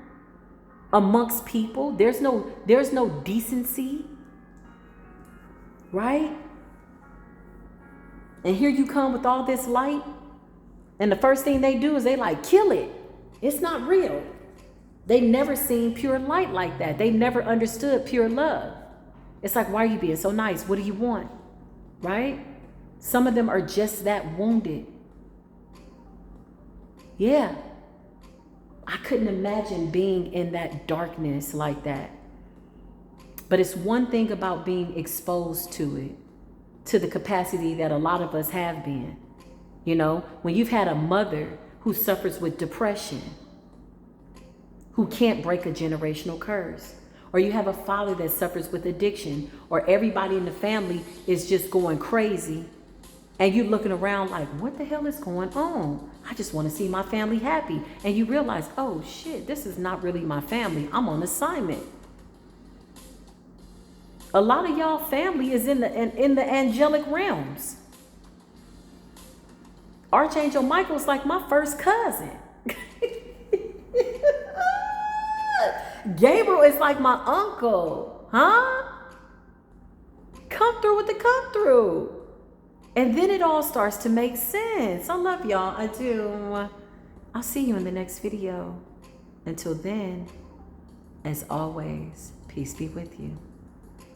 amongst people. There's no decency. Right? And here you come with all this light. And the first thing they do is they like, kill it. It's not real. They never seen pure light like that. They never understood pure love. It's like, why are you being so nice? What do you want? Right? Some of them are just that wounded. Yeah. I couldn't imagine being in that darkness like that. But it's one thing about being exposed to it, to the capacity that a lot of us have been. You know, when you've had a mother who suffers with depression, who can't break a generational curse, or you have a father that suffers with addiction, or everybody in the family is just going crazy, and you're looking around like, what the hell is going on? I just want to see my family happy. And you realize, oh shit, this is not really my family. I'm on assignment. A lot of y'all family is in the angelic realms. Archangel Michael's like my first cousin. Gabriel is like my uncle. Huh? Come through with the come through. And then it all starts to make sense. I love y'all. I do. I'll see you in the next video. Until then, as always, peace be with you.